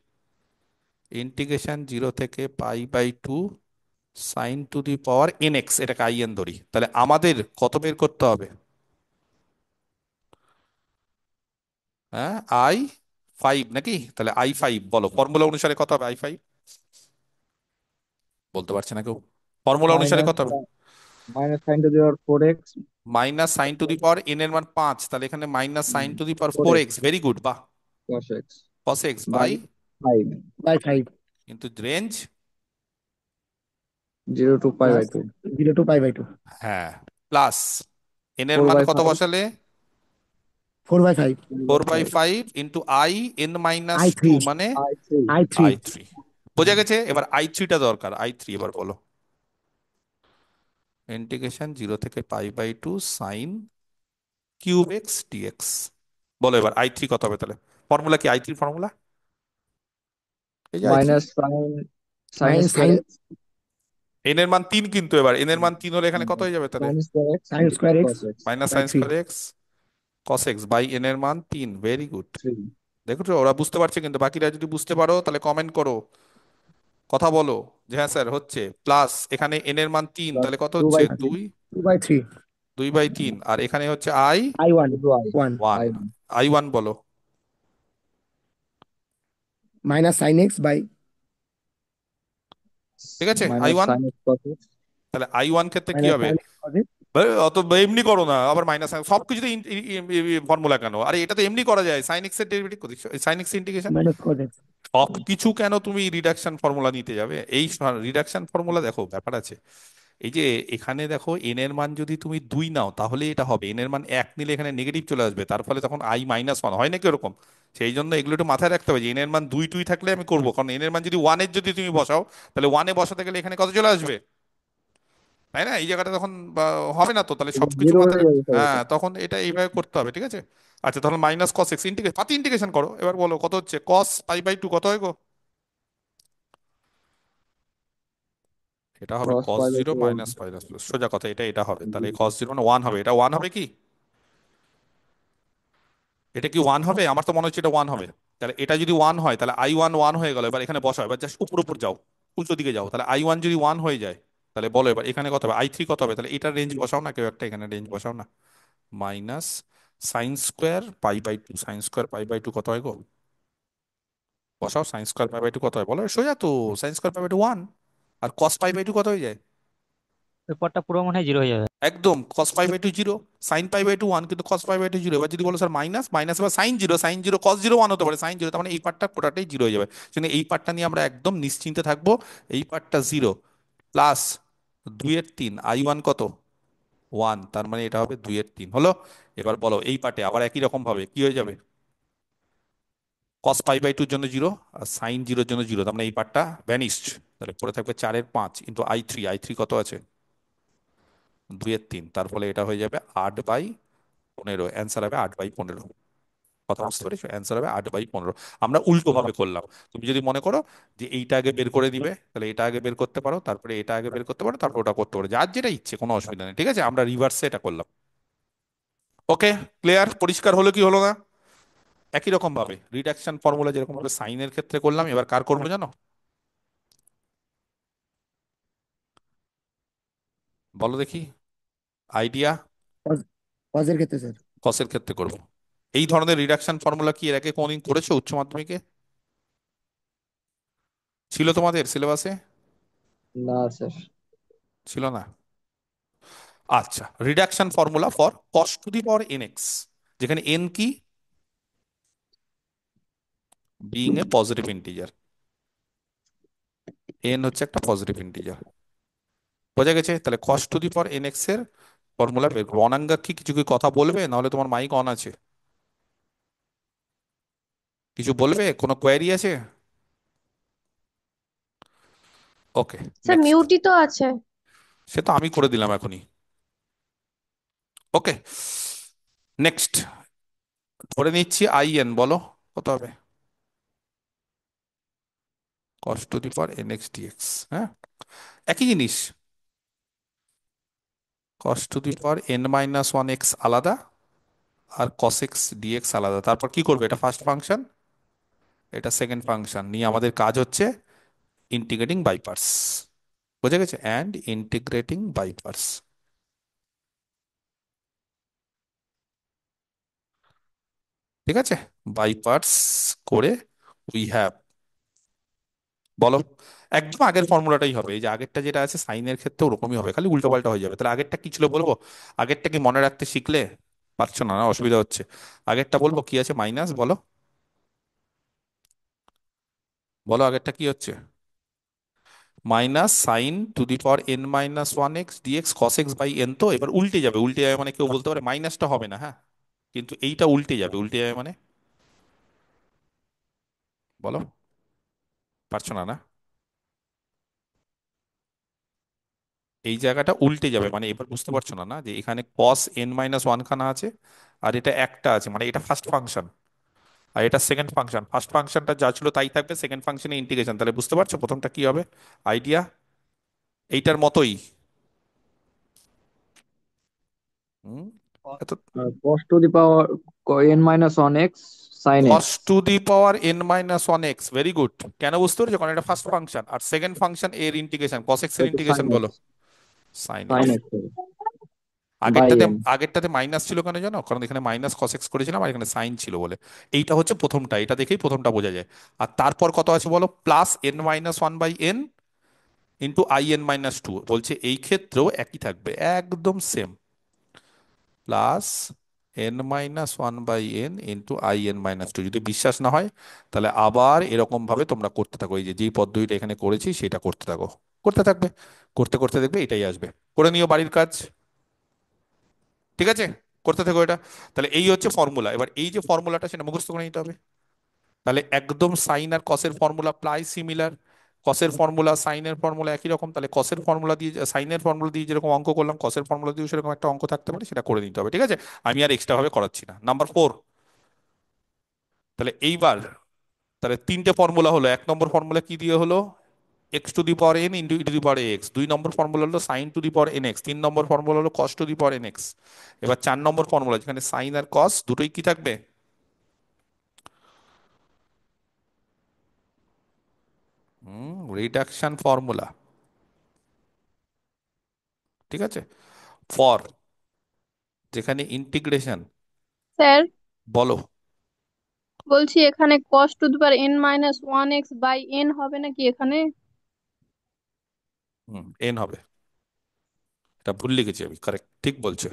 Speaker 1: ইন্টিগ্রেশন 0 থেকে π/2 sine to the power n x, এটাকে আইএন ধরি। তাহলে আমাদের কত বের করতে হবে? হ্যাঁ, I5 নাকি? তাহলে I5 বলো, ফর্মুলা অনুসারে কত হবে I5? বলতে পারছে না কেউ? ফর্মুলা অনুসারে
Speaker 4: মাইনাস
Speaker 1: কত হবে?
Speaker 4: Minus sine to the power 4x
Speaker 1: minus sine to the power n এর মান 5, তাহলে এখানে minus sine to the power four
Speaker 4: 4x
Speaker 1: x very good, বাহ।
Speaker 4: cos x
Speaker 1: cos x
Speaker 4: bye
Speaker 1: bye,
Speaker 4: 5
Speaker 5: by 5
Speaker 1: কিন্তু range
Speaker 4: 0 to pi by
Speaker 5: plus
Speaker 4: 2
Speaker 5: 0 to pi by 2
Speaker 1: হ্যাঁ, plus N এর
Speaker 4: 4
Speaker 1: মান
Speaker 4: by
Speaker 1: কত
Speaker 4: 5
Speaker 1: বসালে?
Speaker 5: 4 by 5
Speaker 4: 3 by
Speaker 1: 4/5 into I n minus two,
Speaker 5: I3
Speaker 1: মানে
Speaker 4: 5 I3
Speaker 5: I3
Speaker 1: I3। বোঝা গেছে? এবার I3টা দরকার, I3 এবার বলো। ইন্টিগ্রেশন 0 থেকে π/2 সাইন কিউব এক্স ডিএক্স। বলো এবার I3 কত হবে তাহলে? ফর্মুলা কি I3 ফর্মুলা? এই যে I3,
Speaker 4: minus sin
Speaker 5: sin
Speaker 4: square x
Speaker 1: N এর মান 3, কিন্তু এবার এন এর মান 3 হলে এখানে কত হয়ে যাবে তাহলে?
Speaker 4: sin square x
Speaker 5: sin square x
Speaker 4: cos x
Speaker 1: minus
Speaker 5: by
Speaker 1: sine
Speaker 5: 3
Speaker 1: square x cos x by n এর মান 3, ভেরি গুড।
Speaker 4: 3
Speaker 1: দেখো ওরা বুঝতে পারছে, কিন্তু বাকিরা যদি বুঝতে পারো তাহলে কমেন্ট করো, কথা বলো যে হ্যাঁ স্যার হচ্ছে। প্লাস এখানে এন এর মান 3,
Speaker 4: plus
Speaker 1: তাহলে কত
Speaker 4: 2
Speaker 1: হচ্ছে?
Speaker 4: by 3
Speaker 1: 2,
Speaker 5: 2 by 3
Speaker 1: 2/3। আর এখানে হচ্ছে I
Speaker 5: I1
Speaker 4: into I
Speaker 5: 1
Speaker 1: one,
Speaker 4: I1
Speaker 1: I1 বলো।
Speaker 5: minus sin x by
Speaker 1: ঠিক আছে,
Speaker 4: minus
Speaker 1: I1।
Speaker 4: sin x cos x
Speaker 1: তাহলে I1 ক্ষেত্রে কি
Speaker 5: minus
Speaker 1: হবে?
Speaker 5: sin x cos x
Speaker 1: অত এমনি করো না, আবার মাইনাস সবকিছুতে ফর্মুলা কেন? আরে এটা তো এমনি করা যায়, সাইন এক্স এর derivative, sine x integration.
Speaker 5: minus cos x
Speaker 1: সব কিছু কেন তুমি রিডাকশন ফর্মুলা নিতে যাবে? এই রিডাকশন ফর্মুলা দেখো ব্যাপার আছে। এই যে এখানে দেখো এন এর মান যদি তুমি 2 নাও তাহলে এটা হবে, এন এর মান 1 নিলে এখানে নেগেটিভ চলে আসবে, তার ফলে তখন I-1 হয় নাকি ওরকম? সেই জন্য এগুলো একটু মাথায় রাখতে হবে যে এন এর মান 2 থাকলে আমি করবো, কারণ এন এর মান যদি 1 এর যদি তুমি বসাও, তাহলে 1 বসাতে গেলে এখানে কত চলে আসবে, তাই না? এই জায়গাটা তখন হবে না তো, তাহলে সবকিছু
Speaker 4: 0
Speaker 1: মাথায়
Speaker 4: হয়ে
Speaker 1: রাখতে,
Speaker 4: যাবে স্যার
Speaker 1: হ্যাঁ
Speaker 4: এটা
Speaker 1: তখন এটা এইভাবে করতে হবে, ঠিক আছে? আচ্ছা, তাহলে মাইনাস কস এক্স ইন্টিগ্রেশন, পাতি ইন্টিগ্রেশন করো, এবার বলো কত হচ্ছে কস π/2 কত হয় গো? এটা হবে
Speaker 4: cos
Speaker 1: cos
Speaker 4: pi by
Speaker 1: zero
Speaker 4: 2
Speaker 1: minus minus plus, সোজা কথা, এটা হবে। তাহলে কস জিরো মানে 1 হবে, এটা 1 হবে কি? এটা কি 1 হবে? আমার তো মনে হচ্ছে এটা 1 হবে। তাহলে এটা যদি 1 হয় তাহলে I1 1 হয়ে গেল। এবার এখানে বসাও, এবার জাস্ট উপর উপর যাও, উল্টো দিকে যাও। তাহলে I1 যদি 1 হয়ে যায় তাহলে বলো এবার এখানে কত হবে? I3 কত হবে? তাহলে এটার রেঞ্জ বসাও না কেউ একটা, এখানে রেঞ্জ বসাও না। Minus sine square π/2, sine square π/2 কত হয় গো? বসাও, সাইন স্কোয়ার π/2 কত হয় বলো, সোজা তো, সাইন স্কোয়ার π/2 1। আর কস π/2 কত হয়ে যায়?
Speaker 6: পেপারটা পুরো মনে হয় 0 হয়ে যাবে।
Speaker 1: একদম, cos π/2 জিরো, সাইন π/2 1, কিন্তু cos π/2 জিরো। এবার যদি বলো স্যার মাইনাস, মাইনাস এবার sine zero, sine zero cos zero 1 হতে পারে, সাইন জিরো, তার মানে এই পার্টটা পুরোটাই জিরো হয়ে যাবে। সেজন্য এই পার্টটা নিয়ে আমরা একদম নিশ্চিন্তে থাকবো, এই পার্টটা 0। প্লাস 2/3 I1 কত? 1, তার মানে এটা হবে 2/3 হলো। এবার বলো এই পার্টে আবার একই রকম ভাবে কি হয়ে যাবে? cos π/2 জন্য 0 আর সাইন জিরোর জন্য 0, তার মানে এই পার্টটা ভ্যানিশড। তাহলে পড়ে থাকবে 4/5 ইন্টু I3, I3 কত আছে? 2/3, তার ফলে এটা হয়ে যাবে 8/15, অ্যান্সার হবে 8/15। কথা বুঝতে পেরেছো? অ্যান্সার হবে 8/15। আমরা উল্টো ভাবে করলাম। তুমি যদি মনে করো যে এইটা আগে বের করে দিবে, তাহলে এটা আগে বের করতে পারো, তারপরে এটা আগে বের করতে পারো, তারপর ওটা করতে পারো, যার যেটা ইচ্ছে, কোনো অসুবিধা নেই, ঠিক আছে? আমরা রিভার্সে এটা করলাম। ওকে, ক্লিয়ার? পরিষ্কার হলো কি হলো না? একই রকম ভাবে রিডাকশন ফর্মুলা যেরকম ভাবে সাইনের ক্ষেত্রে করলাম, এবার কার করবো জানো? বলো দেখি, আইডিয়া।
Speaker 5: cos cos এর ক্ষেত্রে স্যার
Speaker 1: কসের ক্ষেত্রে করব। এই ধরনের রিডাকশন ফর্মুলা কি এর আগে কোনদিন করেছো উচ্চ মাধ্যমিকে? ছিল তোমাদের সিলেবাসে?
Speaker 4: না স্যার
Speaker 1: ছিল না? আচ্ছা, reduction formula for cos to the power n x, যেখানে এন কি? Being a positive integer, n হচ্ছে একটা পজিটিভ ইন্টিজার। বোঝা গেছে? তাহলে cos to the power n x এর ফর্মুলা বের করবো। অনাঙ্গা কি কিছু কি কথা বলবে? নাহলে তোমার মাইক অন আছে, কিছু বলবে? কোনো কোয়ারি আছে? ওকে,
Speaker 8: স্যার
Speaker 1: নেক্সট।
Speaker 8: মিউটই তো আছে।
Speaker 1: সে তো আমি করে দিলাম এখনই। Okay, next. ধরে নিচ্ছি আই এন, বলো কত হবে? Cos to the power n x dx, হ্যাঁ একই জিনিস। Cos to the power n - 1 x আলাদা, আর cos x dx আলাদা। তারপর কি করবে, এটা ফার্স্ট ফাংশন, এটা সেকেন্ড ফাংশন, নিয়ে আমাদের কাজ হচ্ছে ইন্টিগ্রেটিং বাই পার্টস। বোঝা গেছে? And integrating by parts. ঠিক আছে, বাই পার্টস করে উই হ্যাভ, বলো। একদম আগের ফর্মুলাটাই হবে, এই যে আগেরটা যেটা আছে সাইনের ক্ষেত্রে ওরকমই হবে, খালি উল্টো পাল্টা হয়ে যাবে। তাহলে আগেরটা কি ছিল বলবো? আগেরটা কি মনে রাখতে শিখলে? পারছো না, না অসুবিধা হচ্ছে? আগেরটা বলবো কি আছে, মাইনাস, বলো বলো আগেরটা কি হচ্ছে? Minus sine to the power n minus one x dx cos x by n. তো এবার উল্টে যাবে, উল্টে যাবে মানে কেউ বলতে পারে মাইনাসটা হবে না, হ্যাঁ, কিন্তু এইটা উল্টে যাবে, উল্টে যাবে মানে, বলো, পারছো না, না? এই জায়গাটা উল্টে যাবে মানে এবার বুঝতে পারছো না, না যে এখানে কস এন মাইনাস ওয়ান খানা আছে আর এটা একটা আছে, মানে এটা ফার্স্ট ফাংশন আর এটা সেকেন্ড ফাংশন। ফার্স্ট ফাংশনটা যা ছিল তাই থাকবে, সেকেন্ড ফাংশনে ইন্টিগ্রেশন। তাহলে বুঝতে পারছো প্রথমটা কি হবে? আইডিয়া এইটার মতোই। হুম, এত
Speaker 4: cos to the power n minus 1 x sin x.
Speaker 1: Cos to the power n minus one x, very good. কেন বুঝতে পেরেছো? কারণ এটা ফার্স্ট ফাংশন আর সেকেন্ড ফাংশন এর ইন্টিগ্রেশন, কস এক্স এর
Speaker 4: That is
Speaker 1: ইন্টিগ্রেশন
Speaker 4: sin
Speaker 1: বলো।
Speaker 4: x.
Speaker 1: Sine
Speaker 4: Sin
Speaker 1: x.
Speaker 4: x by
Speaker 1: আগেরটাতে
Speaker 4: n.
Speaker 1: আগেরটাতে মাইনাস ছিল কেন জানো? কারণ এখানে মাইনাস কস এক্স করেছিলাম আর এখানে সাইন ছিল বলে। এইটা হচ্ছে প্রথমটা, এটা দেখেই প্রথমটা বোঝা যায়। আর তারপর কত আছে বলো? Plus n minus one by n into I n minus two, বলছে এই ক্ষেত্রেও একই থাকবে, একদম same. Plus n minus one by n into I n minus two. যদি বিশ্বাস না হয় তাহলে আবার এরকম ভাবে তোমরা করতে থাকো, এই যে যেই পদ্ধতিটা এখানে করেছি সেটা করতে থাকো, করতে থাকবে, করতে করতে দেখবে এটাই আসবে। করে নিও বাড়ির কাজ, ঠিক আছে? করতে থাকো এটা। তাহলে এই হচ্ছে ফর্মুলা। এবার এই যে ফর্মুলাটা সেটা মুখস্থ করে নিতে হবে। তাহলে একদম সাইন আর কসের ফর্মুলা প্রায় সিমিলার, কসের ফর্মুলা সাইনের ফর্মুলা একই রকম। তাহলে কসের ফর্মুলা দিয়ে, সাইনের ফর্মুলা দিয়ে যেরকম অঙ্ক করলাম, কসের ফর্মুলা দিয়েও সেরকম একটা অঙ্ক থাকতে পারে, সেটা করে নিতে হবে, ঠিক আছে? আমি আর এক্সট্রা ভাবে করাচ্ছি না। নাম্বার ফোর, তাহলে এইবার, তাহলে তিনটে ফর্মুলা হলো। এক নম্বর ফর্মুলা কি দিয়ে হলো? X to the power n into e to the power x. দুই নম্বর ফর্মুলা হলো sine to the power n x. তিন নম্বর ফর্মুলা হলো cos to the power n x. এবার চার নম্বর ফর্মুলা, যেখানে সাইন আর কস দুটোই কি থাকবে? রিডাকশন ফর্মুলা, ঠিক আছে? ফর, যেখানে ইন্টিগ্রেশন,
Speaker 8: স্যার
Speaker 1: বলো।
Speaker 8: বলছি এখানে cos to the power n minus one x by n হবে নাকি এখানে?
Speaker 1: এন হবে, এটা ভুল লিখেছি আমি, কারেক্ট, ঠিক বলছে।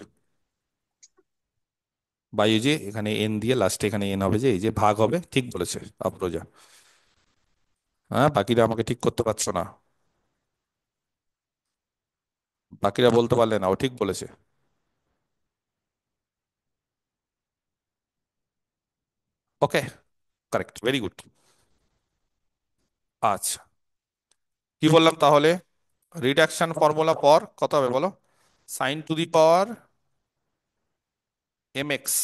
Speaker 1: বা এই যে এখানে এন দিয়ে লাস্টে এখানে এন হবে, যে এই যে ভাগ হবে, ঠিক বলেছে আফরোজা। হ্যাঁ, বাকিরা আমাকে ঠিক করতে পারছো না, বাকিরা বলতে পারলে না, ও ঠিক বলেছে। ওকে, কারেক্ট, ভেরি গুড। আচ্ছা, কি বললাম তাহলে? রিডাকশন ফর্মুলা ফর কত হবে বলো? Sine to the power m x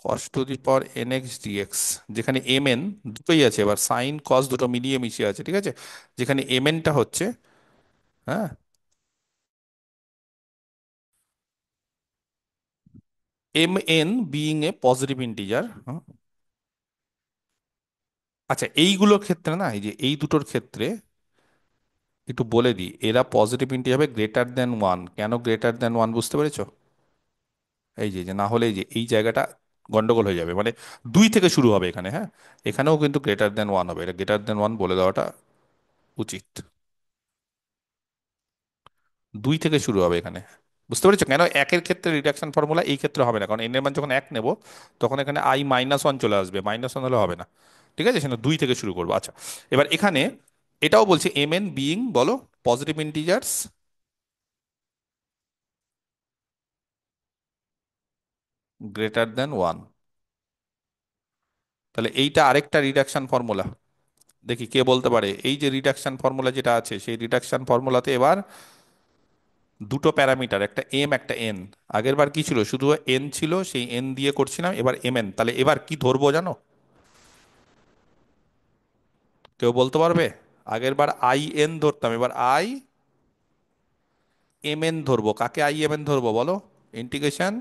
Speaker 1: cos to the power n x dx, যেখানে এম এন দুটোই আছে, এবার সাইন কস দুটো মিলিয়ে মিশিয়ে আছে, ঠিক আছে? যেখানে এম এনটা হচ্ছে, হ্যাঁ, m n being a positive integer. আচ্ছা, এইগুলোর ক্ষেত্রে না, এই যে এই দুটোর ক্ষেত্রে একটু বলে দিই, এরা পজিটিভ ইন্টিজার হবে গ্রেটার দেন ওয়ান। কেন গ্রেটার দেন ওয়ান বুঝতে পেরেছো? এই যে যে না হলে এই যে এই জায়গাটা গন্ডগোল হয়ে যাবে, মানে দুই থেকে শুরু হবে এখানে, হ্যাঁ, এখানেও কিন্তু গ্রেটার দেন ওয়ান হবে, এটা গ্রেটার দেন ওয়ান বলে দেওয়াটা উচিত। দুই থেকে শুরু হবে এখানে, বুঝতে পেরেছো? কেন একের ক্ষেত্রে রিডাকশন ফর্মুলা, এই ক্ষেত্রে হবে না, কারণ এন এর মান যখন এক নেব তখন এখানে আই মাইনাস ওয়ান চলে আসবে, মাইনাস ওয়ান হলে হবে না, ঠিক আছে? সেটা দুই থেকে শুরু করবো। আচ্ছা, এবার এখানে এটাও বলছে এম এন বিইং, বলো, positive integers greater than one. তাহলে এইটা আরেকটা রিডাকশন ফর্মুলা। দেখি কে বলতে পারে, এই যে রিডাকশন ফর্মুলা যেটা আছে, সেই রিডাকশন ফর্মুলাতে এবার দুটো প্যারামিটার, একটা এম একটা এন। আগের বার কি ছিল? শুধু এন ছিল, সেই এন দিয়ে করছিলাম, এবার এম এন। তাহলে এবার কি ধরবো জানো? কেউ বলতে পারবে? আগের বার আই এন ধরতাম, এবার আই এম এন ধরবো। কাকে আই এম এন ধরবো বলো? Integration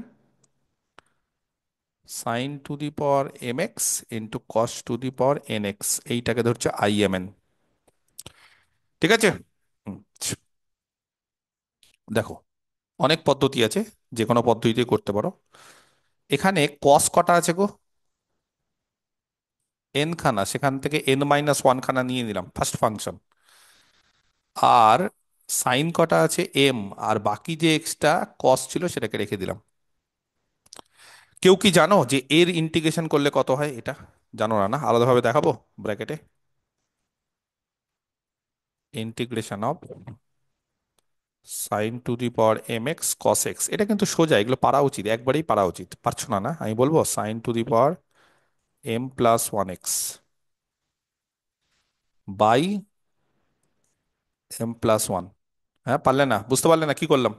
Speaker 1: sine to the power m x into cos to the power n x, এইটাকে ধরছে আইএমএন। ঠিক আছে। হুম, দেখো অনেক পদ্ধতি আছে, যে কোনো পদ্ধতিতে করতে পারো। এখানে কস কটা আছে গো? এন খানা, সেখান থেকে এন মাইনাস ওয়ান খানা নিয়ে নিলাম ফার্স্ট ফাংশন। আর সাইন কটা আছে? এম। আর বাকি যে এক্সট্রা কস ছিল সেটাকে রেখে দিলাম। কেউ কি জানো যে এর ইন্টিগ্রেশন করলে কত হয়? এটা জানো না? না, আলাদাভাবে দেখাবো ব্র্যাকেটে। Integration of sine to the power m x cos x, এটা কিন্তু সোজা, এগুলো পারা উচিত, একবারেই পারা উচিত। পারছো না? না, আমি বলবো sine to the power m plus one x by m plus one. হ্যাঁ, পারলে না? বুঝতে পারলে না কি করলাম?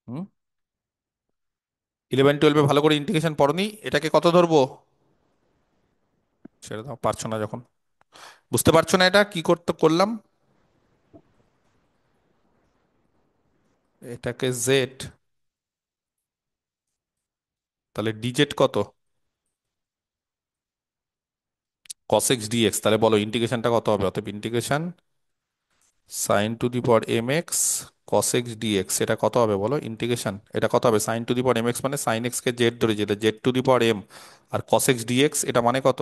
Speaker 1: হুম, 11-12 ভালো করে ইন্টিগ্রেশন পড়নি, এটাকে কত ধরবো? ছেড়ে দাও, পারছো না যখন। বুঝতে পারছো না এটা কি করতে করলাম? এটাকে জেড, তাহলে ডিজেড কত? Cos x dx. তাহলে বলো ইন্টিগ্রেশনটা কত হবে? অতএব integration sine to the power m x cos x dx, এটা কত হবে বলো? ইন্টিগ্রেশন এটা কত হবে? Sine to the power m x মানে সাইন এক্স কে জেড ধরে, যেটা z to the power m, আর কস এক্স ডিএক্স এটা মানে কত?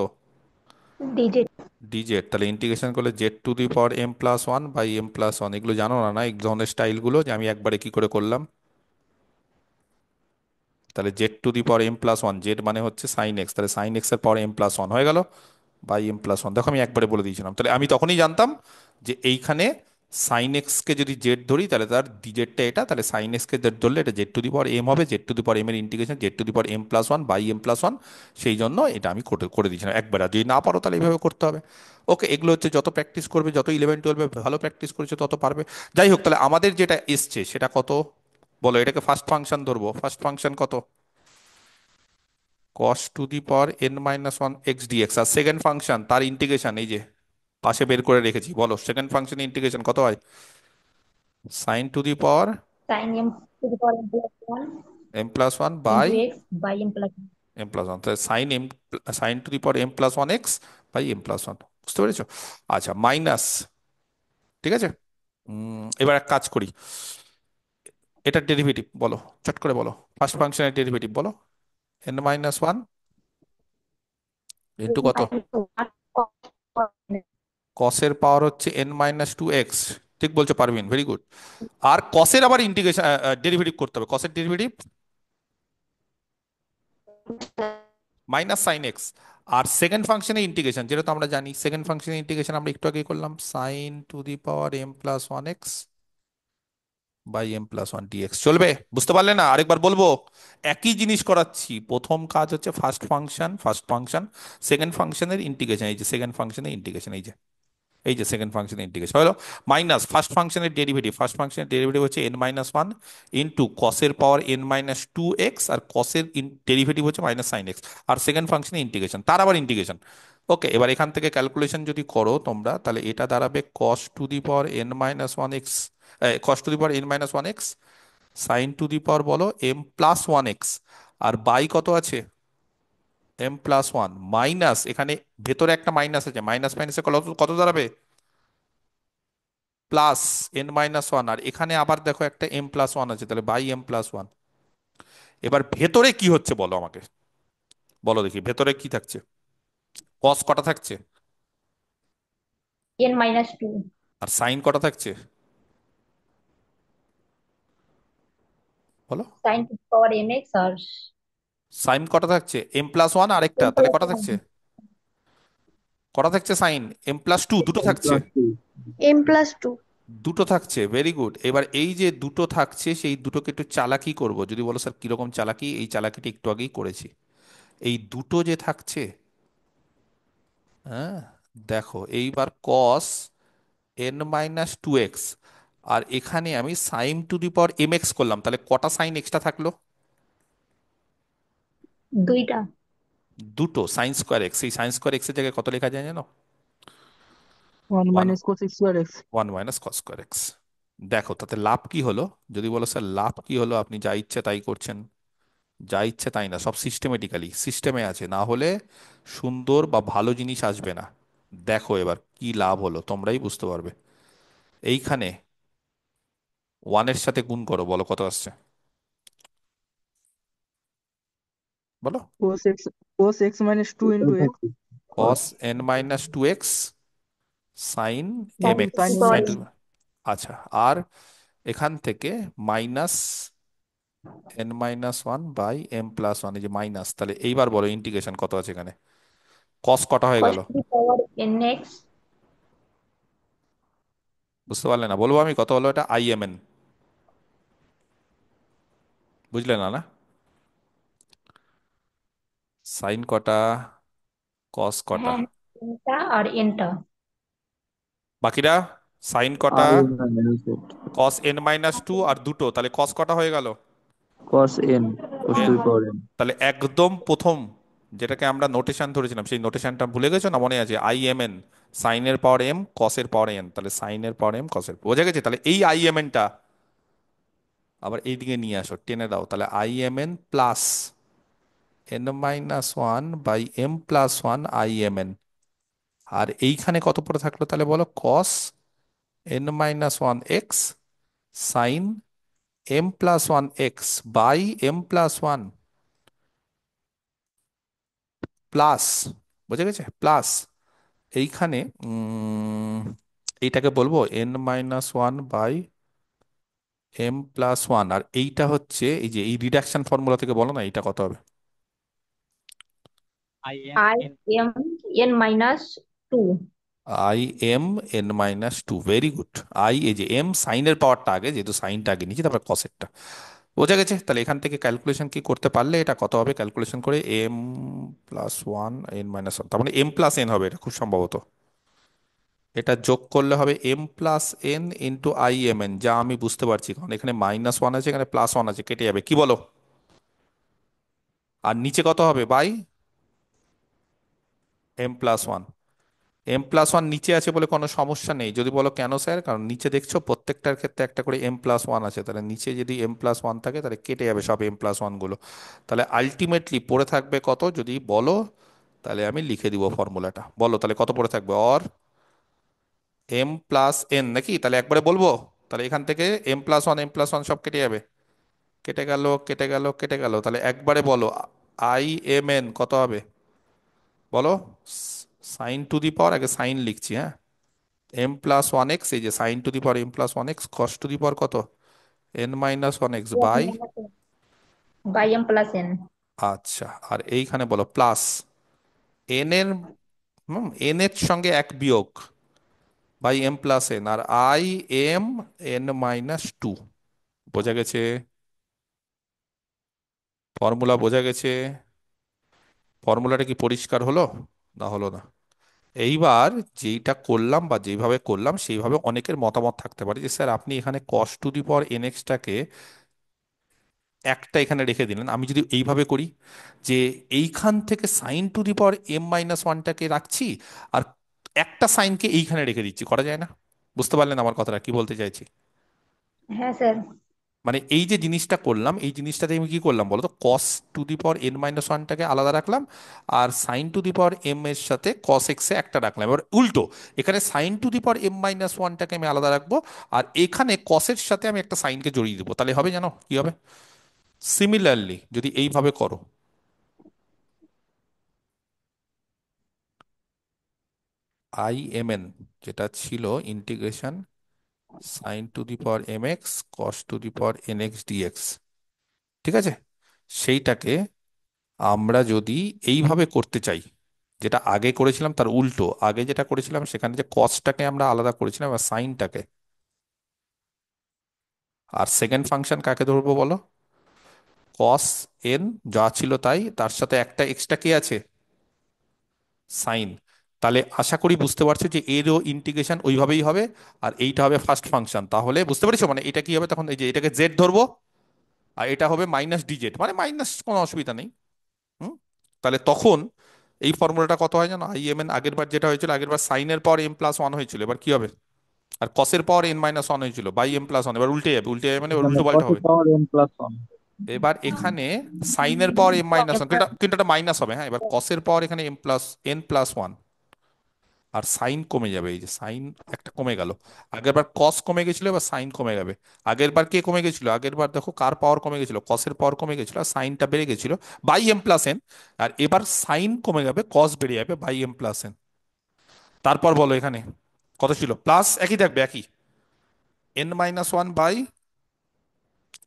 Speaker 3: ডিজিট।
Speaker 1: ডিজেড। তাহলে ইন্টিগ্রেশন করলে z to the power m plus one by m plus one. এগুলো জানো না? না, এই ধরনের স্টাইলগুলো যে আমি একবারে কি করে করলাম। তাহলে z to the power m plus one, z মানে হচ্ছে সাইন এক্স, তাহলে সাইন এক্স এর পাওয়ার এম প্লাস ওয়ান হয়ে গেল বাই এম প্লাস ওয়ান। দেখো আমি একবারে বলে দিয়েছিলাম, তাহলে আমি তখনই জানতাম যে এইখানে সাইন এক্স কে যদি জেড ধরি তাহলে তার ডিজেডটা এটা, তাহলে সাইন এক্স কে জেড ধরলে এটা z to the power m হবে, z to the power m এর integration z to the power m plus one by m plus one. সেই জন্য এটা আমি করে করে দিয়েছিলাম একবার। আর যদি না পারো তাহলে এইভাবে করতে হবে। ওকে, এগুলো হচ্ছে যত প্র্যাকটিস করবে, যত 11-12 ভালো প্র্যাকটিস করেছে তত পারবে। যাই হোক, তাহলে আমাদের যেটা এসছে সেটা কত বলো? এটাকে ফার্স্ট ফাংশন ধরবো। ফার্স্ট ফাংশন কত? cos to the power n minus one x dx. আর সেকেন্ড ফাংশন তার ইন্টিগ্রেশন এই যে পাশে বের করে রেখেছি, বলো সেকেন্ড ফাংশনের ইন্টিগ্রেশন কত হয়? Sine to the power
Speaker 3: sine m to the power m plus one
Speaker 1: m plus one by
Speaker 3: into x by m plus.
Speaker 1: M plus one, তাহলে sine to the power m plus one x by m plus one. বুঝতে পেরেছো? আচ্ছা, minus. ঠিক আছে। এবার এক কাজ করি, এটার ডেরিভেটিভ বলো, চট করে বলো। ফার্স্ট ফাংশনের ডেরিভেটিভ বলো। এন মাইনাস ওয়ান ইন্টু কত? কসের পাওয়ার হচ্ছে এন মাইনাস টু এক্স। ঠিক বলছো পারবিন, ভেরি গুড। আর কসের আবার ইন্টিগ্রেশন ডেরিভেটিভ করতে হবে। কসের ডেরিভেটিভ মাইনাস সাইন এক্স। আর সেকেন্ড ফাংশনের ইন্টিগ্রেশন, যেটা তো আমরা জানি, সেকেন্ড ফাংশনের ইন্টিগ্রেশন আমরা একটু আগে করলাম, sine to the power m plus one x by m plus one dx. চলবে? বুঝতে পারলে না? আরেকবার বলবো, একই জিনিস করাচ্ছি। প্রথম কাজ হচ্ছে ফার্স্ট ফাংশন সেকেন্ড ফাংশনের ইন্টিগ্রেশন, এই যে সেকেন্ড ফাংশনের ইন্টিগ্রেশন, এই যে সেকেন্ড ফাংশনের ইন্টিগ্রেশন হলো মাইনাস ফার্স্ট ফাংশনের ডেরিভেটিভ হচ্ছে এন মাইনাস ওয়ান ইন্টু কসের পাওয়ার এন মাইনাস টু এক্স, আর কসের ডেরিভেটিভ হচ্ছে মাইনাস সাইন এক্স, আর সেকেন্ড ফাংশনের ইন্টিগ্রেশন, তার আবার ইন্টিগ্রেশন। ওকে, এবার এখান থেকে ক্যালকুলেশন যদি করো তোমরা, তাহলে এটা দাঁড়াবে cos to the power n minus one x, cos to the power n minus one x sine to the power বলো এম প্লাস ওয়ান এক্স, আর বাই কত আছে? এম প্লাস ওয়ান মাইনাস, এখানে ভেতরে একটা মাইনাস আছে, মাইনাস মাইনাসে কত কত দাঁড়াবে? প্লাস এন মাইনাস ওয়ান, আর এখানে আবার দেখো একটা এম প্লাস ওয়ান আছে, তাহলে বাই এম প্লাস ওয়ান। এবার ভেতরে কি হচ্ছে বলো আমাকে, বলো দেখি ভেতরে কি থাকছে? কস কটা থাকছে?
Speaker 3: N minus two.
Speaker 1: আর সাইন কটা থাকছে বলো?
Speaker 3: Sine to the power m x আর
Speaker 1: সাইন কটা থাকছে? এম প্লাস ওয়ান আরেকটা,
Speaker 3: এম
Speaker 1: তাহলে
Speaker 3: প্লাস
Speaker 1: কটা
Speaker 3: ওয়ান।
Speaker 1: থাকছে? কটা থাকছে সাইন? এম প্লাস টু, দুটো
Speaker 4: এম
Speaker 1: থাকছে।
Speaker 4: Plus two.
Speaker 8: m+2।
Speaker 1: দুটো থাকছে, ভেরি গুড। এবার এই যে দুটো থাকছে সেই দুটোকে একটু চালাকি করব। যদি বলো স্যার কিরকম চালাকি, এই চালাকিটা একটু আগেই করেছি। এই দুটো যে থাকছে, হ্যাঁ, দেখো এইবার cos n minus two x, আর এখানে আমি sine to the power m x করলাম, তাহলে কটা সাইন এক্সট্রা থাকলো?
Speaker 3: দুইটা।
Speaker 1: দুটো সাইন স্কোয়ার এক্স। এই সাইন স্কোয়ার এক্স এর জায়গায় কত লেখা যায় জানো?
Speaker 7: 1
Speaker 1: one,
Speaker 7: minus cos x square x.
Speaker 1: One minus cos square x. দেখো তাতে লাভ কি হলো। যদি বলো স্যার লাভ কি হলো, আপনি যা ইচ্ছে তাই করছেন, যা ইচ্ছে তাই না, সব সিস্টেমেটিক্যালি সিস্টেমে আছে, না হলে সুন্দর বা ভালো জিনিস আসবে না। দেখো এবার কি লাভ হলো তোমরাই বুঝতে পারবে। এইখানে ওয়ানের সাথে গুণ করো, বলো কত আসছে, বলো।
Speaker 9: cos x minus 2 into x
Speaker 1: cos n minus two x sine m
Speaker 3: sin
Speaker 1: x,
Speaker 3: to the
Speaker 9: sin
Speaker 3: power
Speaker 1: sine
Speaker 9: mx
Speaker 1: two. আচ্ছা, আর এখান থেকে minus n minus one by m plus one, এই যে মাইনাস, তাহলে এইবার বলো ইন্টিগ্রেশন কত আছে এখানে, কস কটা হয়ে
Speaker 3: cos
Speaker 1: গেল,
Speaker 3: to the power nx
Speaker 1: বুঝতে পারলে না? বলবো আমি কত হলো, এটা আই এম এন, বুঝলে না? না, সাইন কটা, কস কটা,
Speaker 3: হ্যাঁ এনটা আর এনটা
Speaker 1: বাকিরা সাইন কটা,
Speaker 4: I minus 8.
Speaker 1: Cos n minus two আর দুটো, তাহলে কস কটা হয়ে গেল,
Speaker 4: Cos n. Cos to
Speaker 1: N.
Speaker 4: the power n.
Speaker 1: তাহলে একদম প্রথম যেটাকে আমরা নোটেশন ধরেছিলাম সেই নোটেশনটা ভুলে গেছো না? মনে আছে আই এম এন, সাইনের পাওয়ার এম কসের পাওয়ার এন, তাহলে সাইনের পাওয়ার এম কসের, বোঝা গেছে? তাহলে এই আই এম এনটা আবার এইদিকে নিয়ে আসো, টেনে দাও, তাহলে I m n plus n minus one by m plus one I m n. আর এইখানে কত পড়ে থাকলো তাহলে বলো, cos n minus one x sine m plus one x by m plus one plus, বুঝে গেছে, প্লাস এইখানে এইটাকে বলবো n minus one by m plus one, আর এইটা হচ্ছে এই যে এই রিডাকশন ফর্মুলা থেকে বলো না এইটা কত হবে,
Speaker 6: I am
Speaker 3: I
Speaker 6: in
Speaker 3: m n minus 2
Speaker 1: I m n minus two, very good. I এই যে এম সাইনের পাওয়ারটা আগে, যেহেতু সাইনটা আগে নিচ্ছি, তারপর কসেরটা, বোঝা গেছে? তাহলে এখান থেকে ক্যালকুলেশন কি করতে পারলে এটা কত হবে, ক্যালকুলেশন করে m plus one n minus one, তার মানে এম প্লাস এন হবে এটা খুব সম্ভবত। এটা যোগ করলে হবে m plus n into I m n, যা আমি বুঝতে পারছি, কারণ এখানে মাইনাস ওয়ান আছে এখানে প্লাস ওয়ান আছে, কেটে যাবে, কি বলো? আর নিচে কত হবে, by m plus one. M plus one নিচে আছে বলে কোনো সমস্যা নেই। যদি বলো কেন স্যার, কারণ নিচে দেখছো প্রত্যেকটার ক্ষেত্রে একটা করে এম প্লাস ওয়ান আছে, তাহলে নিচে যদি এম প্লাস ওয়ান থাকে তাহলে কেটে যাবে সব এম প্লাস ওয়ান গুলো, তাহলে আলটিমেটলি পড়ে থাকবে কত যদি বলো, তাহলে আমি লিখে দিব ফর্মুলাটা, বলো তাহলে কত পড়ে থাকবে, অর এম প্লাস এন নাকি, তাহলে একবারে বলবো, তাহলে এখান থেকে এম প্লাস ওয়ান সব কেটে যাবে, কেটে গেল কেটে গেল কেটে গেল, তাহলে একবারে বলো আই এম এন কত হবে, বলো। সাইন টু দি পাওয়ার, আগে সাইন লিখছি, হ্যাঁ, এম প্লাস ওয়ান এক্স, এই যে sine to the power m plus one x cos to the power কত, n minus one x by,
Speaker 3: by m plus n
Speaker 1: আচ্ছা, আর এইখানে বলো প্লাস এন এর, এন এর সঙ্গে এক বিয়োগ বাই এম প্লাস এন, আর I m n minus two, বোঝা গেছে? ফর্মুলা বোঝা গেছে? ফর্মুলাটা কি পরিষ্কার হলো, না হলো না? এইবার যেইটা করলাম বা যেইভাবে করলাম সেইভাবে অনেকের মতামত থাকতে পারে যে স্যার আপনি এখানে কস টু দি পাওয়ার এন এক্সটাকে একটা এখানে রেখে দিলেন, আমি যদি এইভাবে করি যে এইখান থেকে sine to the power m minus ওয়ানটাকে রাখছি আর একটা সাইনকে এইখানে রেখে দিচ্ছি, করা যায় না? বুঝতে পারলেন আমার কথাটা কি বলতে চাইছি?
Speaker 3: হ্যাঁ স্যার
Speaker 1: মানে এই যে জিনিসটা করলাম এই জিনিসটাতে আমি কি করলাম বলতো, cos to the power n minus ওয়ানটাকে আলাদা রাখলাম আর sine to the power m এর সাথে কস এক্স এ একটা রাখলাম। এবার উল্টো, এখানে sine to the power m minus ওয়ানটাকে আমি আলাদা রাখবো আর এখানে কসের সাথে আমি একটা সাইনকে জড়িয়ে দেবো, তাহলে হবে জানো কি হবে? সিমিলারলি যদি এইভাবে করো, আই এম এন যেটা ছিল integration sine to the power m x cos to the power n x dx, ঠিক আছে, সেইটাকে আমরা যদি এইভাবে করতে চাই, যেটা আগে করেছিলাম তার উল্টো, আগে যেটা করেছিলাম সেখানে যে কসটাকে আমরা আলাদা করেছিলাম আর সাইনটাকে, আর সেকেন্ড ফাংশন কাকে ধরবো বলো, কস এন যা ছিল তাই, তার সাথে একটা এক্সট্রা কি আছে, সাইন। তাহলে আশা করি বুঝতে পারছো যে এরও ইন্টিগ্রেশন ওইভাবেই হবে আর এইটা হবে ফার্স্ট ফাংশন, তাহলে বুঝতে পেরেছো মানে এটা কি হবে তখন, এই যে এটাকে জেড ধরবো আর এটা হবে মাইনাস ডিজেড, মানে মাইনাস কোনো অসুবিধা নেই। হুম, তাহলে তখন এই ফর্মুলাটা কত হয় জানো, আই এম এন আগের বার যেটা হয়েছিল, আগের বার সাইনের পর এম প্লাস ওয়ান হয়েছিল, এবার কি হবে, আর কসের পাওয়ার এন মাইনাস ওয়ান হয়েছিল বাই এম প্লাস ওয়ান। এবার উল্টে যাবে, উল্টে যাবে মানে এবার
Speaker 4: এখানে
Speaker 1: উল্টো পাল্টা
Speaker 4: cos এর
Speaker 1: হবে।
Speaker 4: পাওয়ার n প্লাস 1।
Speaker 1: এবার এখানে সাইনের পাওয়ার এম মাইনাস ওয়ান, কিন্তু এটা মাইনাস হবে। হ্যাঁ, এবার কসের পাওয়ার এখানে m plus n plus one, আর সাইন কমে যাবে। এই যে সাইন একটা কমে গেল, আগের বার কস কমে গেছিল, এবার সাইন কমে যাবে। আগের বার কে কমে গেছিল? আগের বার দেখো কার পাওয়ার কমে গেছিল, কসের পাওয়ার কমে গেছিল আর সাইনটা বেড়ে গেছিল বাই এম প্লাস এন। আর এবার সাইন কমে যাবে, কস বেড়ে যাবে বাই এম প্লাস এন। তারপর বলো এখানে কত ছিল, প্লাস একই থাকবে, একই এন মাইনাস ওয়ান বাই,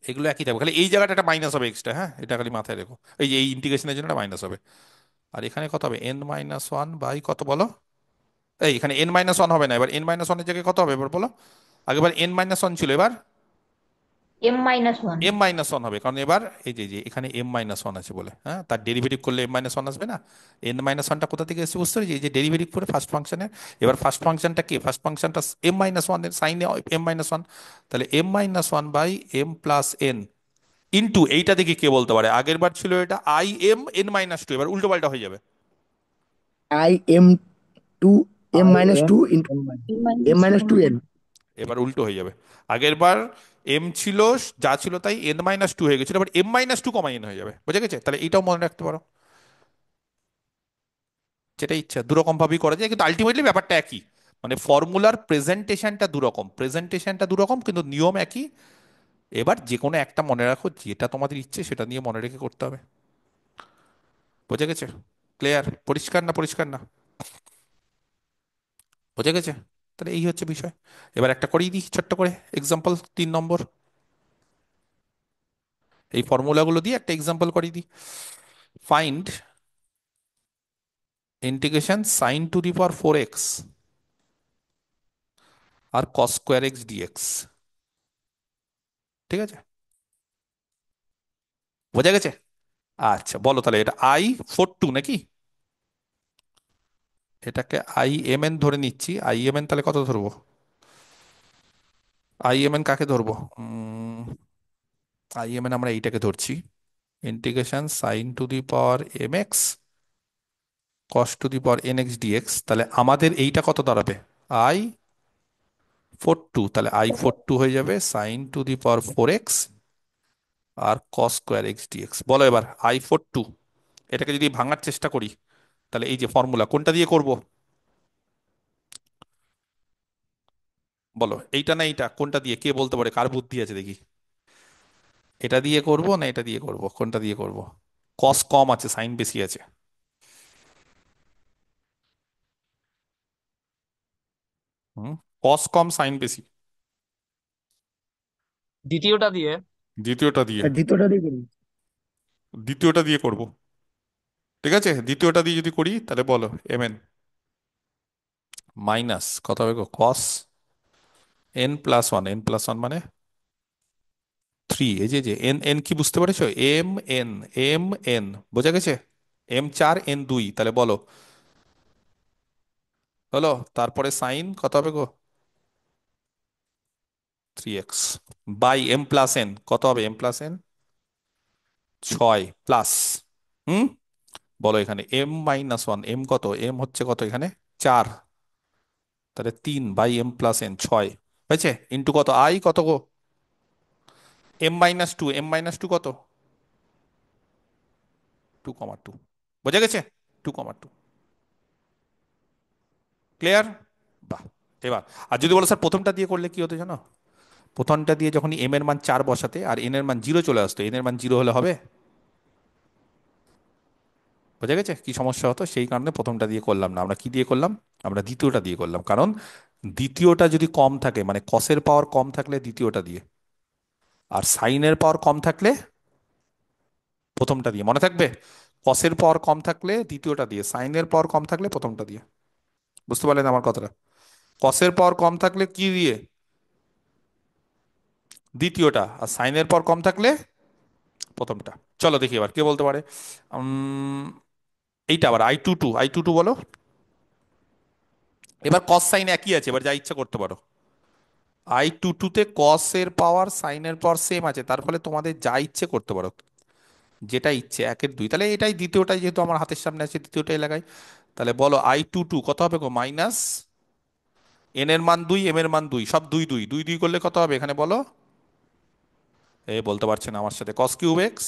Speaker 1: এগুলো একই থাকবে, খালি এই জায়গাটা একটা মাইনাস হবে এক্সট্রা। হ্যাঁ, এটা খালি মাথায় রেখো, এই যে এই ইন্টিগ্রেশনের জন্য একটা মাইনাস হবে। আর এখানে কত হবে, এন মাইনাস ওয়ান বাই কত বলো, এই এখানে এন মাইনাস ওয়ান হবে না, এবার এন মাইনাস ওয়ানের জায়গায় কত হবে এবার বলো। আগেবার এন মাইনাস ওয়ান ছিল, এবার
Speaker 3: m-1।
Speaker 1: এম মাইনাস ওয়ান হবে, কারণ এবার এই যে যে এখানে এম মাইনাস ওয়ান আছে বলে, হ্যাঁ, তার ডেরিভেটিভ করলে এম মাইনাস ওয়ান আসবে না। এন মাইনাস ওয়ানটা কোথা থেকে এসেছে বুঝতে পারছি, এই যে ডেরিভেটিভ করে ফার্স্ট ফাংশনের। এবার ফার্স্ট ফাংশনটা কি, ফার্স্ট ফাংশনটা এম মাইনাস ওয়ানের সাইনে এম মাইনাস ওয়ান, তাহলে m minus one by m plus n into, এইটা দেখে কে বলতে পারে, আগের বার ছিল এটা I m n minus two, এবার উল্টো পাল্টা হয়ে যাবে।
Speaker 5: I m2 m
Speaker 4: i
Speaker 5: minus
Speaker 4: n
Speaker 5: 2 into
Speaker 4: n minus
Speaker 5: m minus 2n।
Speaker 1: এবার উল্টো হয়ে যাবে, আগের বার এম ছিল যা ছিল তাই এন মাইনাস টু হয়ে গেছিল, এবার m minus two comma n হয়ে যাবে, বুঝে গেছে? তাহলে এইটাও মনে রাখতে পারো, যেটা ইচ্ছা দুরকম ভাবেই করা যায়, কিন্তু আলটিমেটলি ব্যাপারটা একই। মানে ফর্মুলার প্রেজেন্টেশনটা দুরকম কিন্তু নিয়ম একই। এবার যে কোনো একটা মনে রাখো, যেটা তোমাদের ইচ্ছে সেটা নিয়ে মনে রেখে করতে হবে, বুঝে গেছে? ক্লিয়ার? পরিষ্কার না? পরিষ্কার না? বুঝে গেছে? তাহলে এই হচ্ছে বিষয়। এবার একটা করেই দিই ছোট্ট করে এক্সাম্পল, 3 নম্বর। এই ফর্মুলাগুলো দিয়ে একটা এক্সাম্পল করিয়ে দিই। Find integration sine to the power 4x আর কস স্কোয়ার এক্স ডিএক্স। ঠিক আছে, বোঝা গেছে? আচ্ছা বলো তাহলে, এটা আই 42 নাকি? এটাকে আই এম এন ধরে নিচ্ছি। আই এম এন তাহলে কত ধরবো, আই এম এন কাকে ধরবো? আই এম এন আমরা এইটাকে ধরছি, integration sine to the power m x cos to the power n x dx. তাহলে আমাদের এইটা কত দাঁড়াবে, আই 42, তাহলে আই 42 হয়ে যাবে sine to the power 4x আর কস স্কোয়ার এক্স ডিএক্স। বলো এবার আই 42 এটাকে যদি ভাঙার চেষ্টা করি, তাহলে এই যে ফর্মুলা কোনটা দিয়ে করব বলো, এইটা না এইটা, কোনটা দিয়ে, কে বলতে পারে, কার বুদ্ধি আছে দেখি? এটা দিয়ে করব না এটা দিয়ে করব, কোনটা দিয়ে করব? কস কম আছে, সাইন বেশি আছে। হুম, কস কম সাইন বেশি।
Speaker 6: দ্বিতীয়টা দিয়ে।
Speaker 1: দ্বিতীয়টা দিয়ে,
Speaker 5: আর দ্বিতীয়টা দিয়ে করি।
Speaker 1: দ্বিতীয়টা দিয়ে করব। ঠিক আছে, দ্বিতীয়টা দিয়ে যদি করি তাহলে বলো এম এন মাইনাস কত হবে গো, cos n plus one, n plus one মানে 3। এই যে যে এন এন কি বুঝতে পেরেছো, এম এন, এম এন, বোঝা গেছে? এম 4 এন 2, তাহলে বলো হলো। তারপরে সাইন কত হবে গো, 3x by m plus n, কত হবে এম প্লাস এন 6 প্লাস, হুম, বলো এখানে এম মাইনাস ওয়ান, এম কত, এম হচ্ছে কত এখানে 4, তাহলে 3 বাই এম প্লাস এন 6 হয়েছে, ইন্টু কত আই কত গো, m minus two, m minus two কত, 2,2, বোঝা গেছে? 2,2, ক্লিয়ার? বাহ। এবার আর যদি বলো স্যার প্রথমটা দিয়ে করলে কি হতো জানো, প্রথমটা দিয়ে যখন এম এর মান 4 বসাতে আর এন এর মান 0 চলে আসতো, এন এর মান 0 হলে হবে, বোঝা গেছে কি সমস্যা হতো? সেই কারণে প্রথমটা দিয়ে করলাম না, আমরা কি দিয়ে করলাম, আমরা দ্বিতীয়টা দিয়ে করলাম। কারণ দ্বিতীয়টা যদি কম থাকে, মানে কসের পাওয়ার কম থাকলে দ্বিতীয়টা দিয়ে, আর সাইনের পাওয়ার কম থাকলে প্রথমটা দিয়ে, মনে থাকবে? কসের পাওয়ার কম থাকলে দ্বিতীয়টা দিয়ে, সাইনের পাওয়ার কম থাকলে প্রথমটা দিয়ে। বুঝতে পারলেন আমার কথাটা? কসের পাওয়ার কম থাকলে কি দিয়ে, দ্বিতীয়টা, আর সাইনের পাওয়ার কম থাকলে প্রথমটা। চলো দেখি এবার কে বলতে পারে। উম, এইটা আবার আই টু টু বলো। এবার কস সাইন একই আছে, এবার যা ইচ্ছা করতে পারো। আই টু টুতে কস এর পাওয়ার সাইনের পাওয়ার সেম আছে, তার ফলে তোমাদের যা ইচ্ছে করতে পারো, যেটা ইচ্ছে, 1-2। তাহলে এটাই দ্বিতীয়টাই, যেহেতু আমার হাতের সামনে আছে দ্বিতীয়টাই লাগাই। তাহলে বলো আই টু টু কত হবে গো, মাইনাস এন এর মান 2, এম এর মান 2, সব 2 2 2 2 করলে কত হবে এখানে বলো? বলতে পারছে না আমার সাথে। cos cube x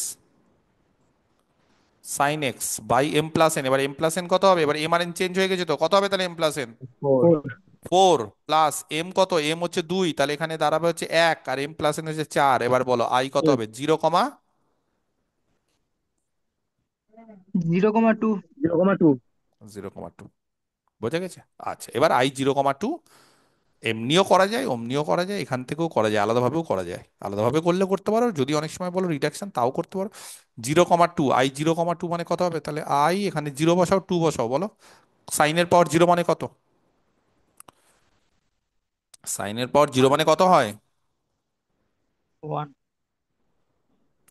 Speaker 1: sine x by m plus n. এবার এম প্লাস এন কত হবে? এবার এম আর এন চেঞ্জ হয়ে গেছে তো, কত হবে তাহলে m plus n?
Speaker 5: 4
Speaker 1: 4 plus m কত? এম হচ্ছে 2, তাহলে এখানে দাঁড়াবে হচ্ছে 1, আর এম প্লাস এন হচ্ছে 4। এবার বলো আই কত হবে? 0,
Speaker 9: 0,2।
Speaker 5: 0,2
Speaker 1: 0,2। বোঝা গেছে? আচ্ছা, এবার আই 0,2 এমনিও করা যায়, অমনিও করা যায়, এখান থেকেও করা যায়, আলাদাভাবেও করা যায়। আলাদাভাবে করলে করতে পারো, যদি অনেক সময় বলো রিডাকশন তাও করতে পারো। 0,2, আই 0,2 মানে কত হবে? তাহলে আই এখানে 0 বসাও, 2 বসাও, বলো। সাইনের পাওয়ার 0 মানে কত? সাইনের পাওয়ার 0 মানে কত হয়?
Speaker 6: 1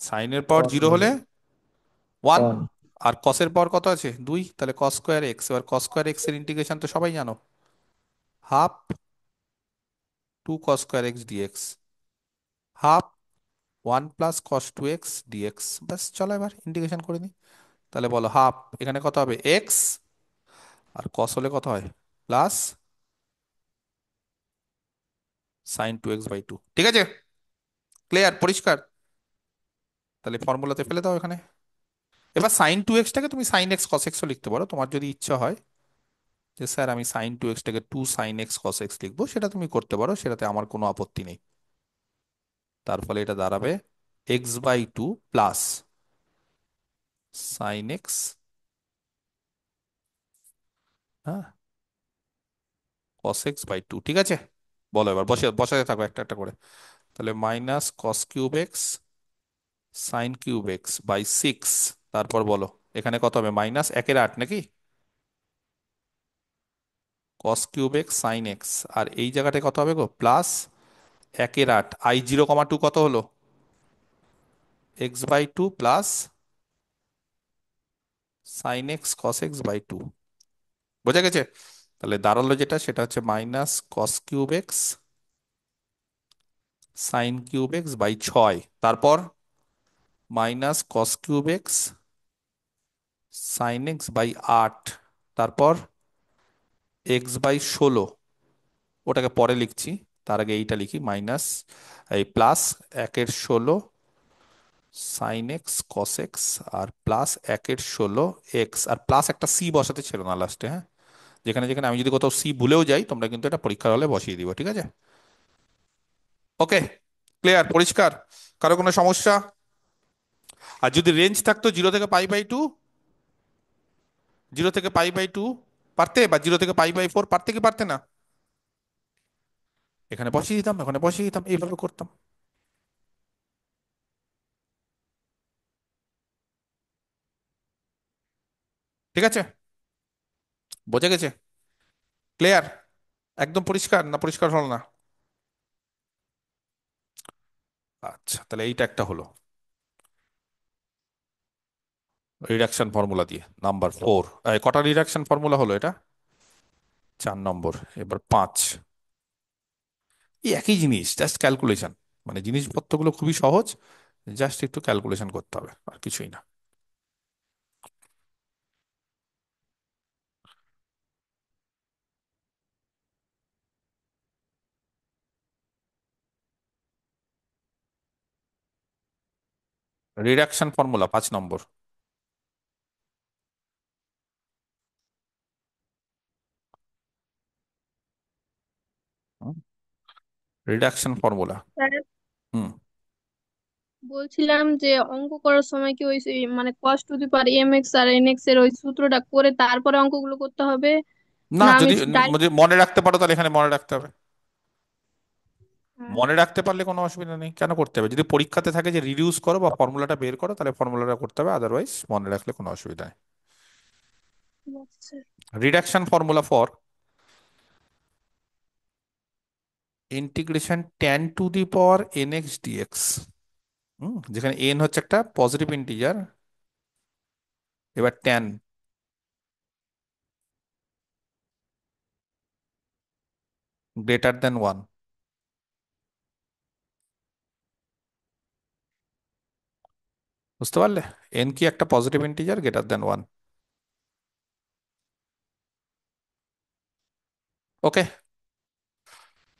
Speaker 1: সাইনের পাওয়ার 0 হলে 1।
Speaker 5: 1
Speaker 1: আর কসের পাওয়ার কত আছে? 2, তাহলে কস স্কোয়ার এক্স। এবার কস স্কোয়ার এক্স এর ইন্টিগ্রেশন তো সবাই জানো, half 2 cos square x dx, half 1 plus cos 2 x dx. ব্যাস, চলো এবার ইন্টিগ্রেশন করে নিই। তাহলে বলো হাফ এখানে কত হবে? এক্স, আর কস হলে কত হয়? Plus sign 2x/2। ঠিক আছে? ক্লিয়ার? পরিষ্কার? তাহলে ফর্মুলাতে ফেলে দাও এখানে। এবার সাইন 2x টাকে তুমি সাইন এক্স কস এক্সও লিখতে পারো, তোমার যদি ইচ্ছা হয় যে স্যার আমি সাইন 2x টাকে 2 সাইন এক্স কস এক্স লিখবো, সেটা তুমি করতে পারো, সেটাতে আমার কোনো আপত্তি নেই। তার ফলে এটা দাঁড়াবে x/2 প্লাস সাইন এক্স, হ্যাঁ, cos x/2। ঠিক আছে? বলো এবার বসাতে থাকো একটা একটা করে। তাহলে minus cos cube x sine cube x by 6। তারপর বলো এখানে কত হবে? মাইনাস 1/8 নাকি? Cos cube x sine x, আর এই জায়গাটায় কত হবে গো? প্লাস 1/8। আই 0,2 কত হলো? x/2 প্লাস সাইন এক্স কস x/2। বোঝা গেছে? তাহলে দাঁড়ালো যেটা, সেটা হচ্ছে minus cos cube x sine cube x by 6। তারপর minus cos cube x sine x by 8। তারপর x/16, ওটাকে পরে লিখছি, তার আগে এইটা লিখি, মাইনাস এই plus 1/16 sine x cos x, আর প্লাস 1/16 এক্স, আর প্লাস একটা সি বসাতে ছিল না লাস্টে, হ্যাঁ? যেখানে যেখানে আমি যদি কোথাও সি ভুলেও যাই, তোমরা কিন্তু এটা পরীক্ষার হলে বসিয়ে দিবে, ঠিক আছে? ওকে, ক্লিয়ার? পরিষ্কার? কারো কোনো সমস্যা? আর যদি রেঞ্জ থাকতো 0 থেকে π/2, 0 থেকে π/2 পারতে, বা 0 থেকে π/4 পারতে কি পারতে না? এখানে বসিয়ে দিতাম, এখানে বসিয়ে দিতাম, এইভাবে করতাম। ঠিক আছে? বোঝা গেছে? ক্লিয়ার? একদম পরিষ্কার না পরিষ্কার হলো না? আচ্ছা, তাহলে এইটা একটা হলো রিডাকশন ফর্মুলা দিয়ে, নাম্বার 4। কটা রিডাকশন ফর্মুলা হলো এটা? 4 নম্বর। এবার 5। এই একই জিনিস, জাস্ট ক্যালকুলেশন। মানে জিনিসপত্রগুলো খুবই সহজ, জাস্ট একটু ক্যালকুলেশন করতে হবে, আর কিছুই না। Reduction formula 5 number. Reduction formula.
Speaker 8: Sir,
Speaker 1: হুম।
Speaker 8: বলছিলাম যে অঙ্ক করার সময় কি ওই মানে cos to the power m x আর এন এক্স এর ওই সূত্রটা করে তারপরে অঙ্কগুলো করতে হবে,
Speaker 1: না,
Speaker 8: না আমি
Speaker 1: যদি
Speaker 8: ডাইরেক্ট?
Speaker 1: যদি মনে রাখতে পারো তাহলে এখানে মনে রাখতে হবে। মনে রাখতে পারলে কোনো অসুবিধা নেই, কেন করতে হবে? যদি পরীক্ষাতে থাকে যে রিডিউস করো বা ফর্মুলাটা বের করো, তাহলে ফর্মুলাটা করতে হবে, আদারওয়াইজ মনে রাখলে কোনো অসুবিধা নেই। Reduction formula for integration tan two the power nx dx। যেখানে n হচ্ছে একটা পজিটিভ ইন্টিজার, এবার tan গ্রেটার দেন 1। বুঝতে পারলে? n কি একটা পজিটিভ ইন্টিজার গ্রেটার দেন 1। ওকে।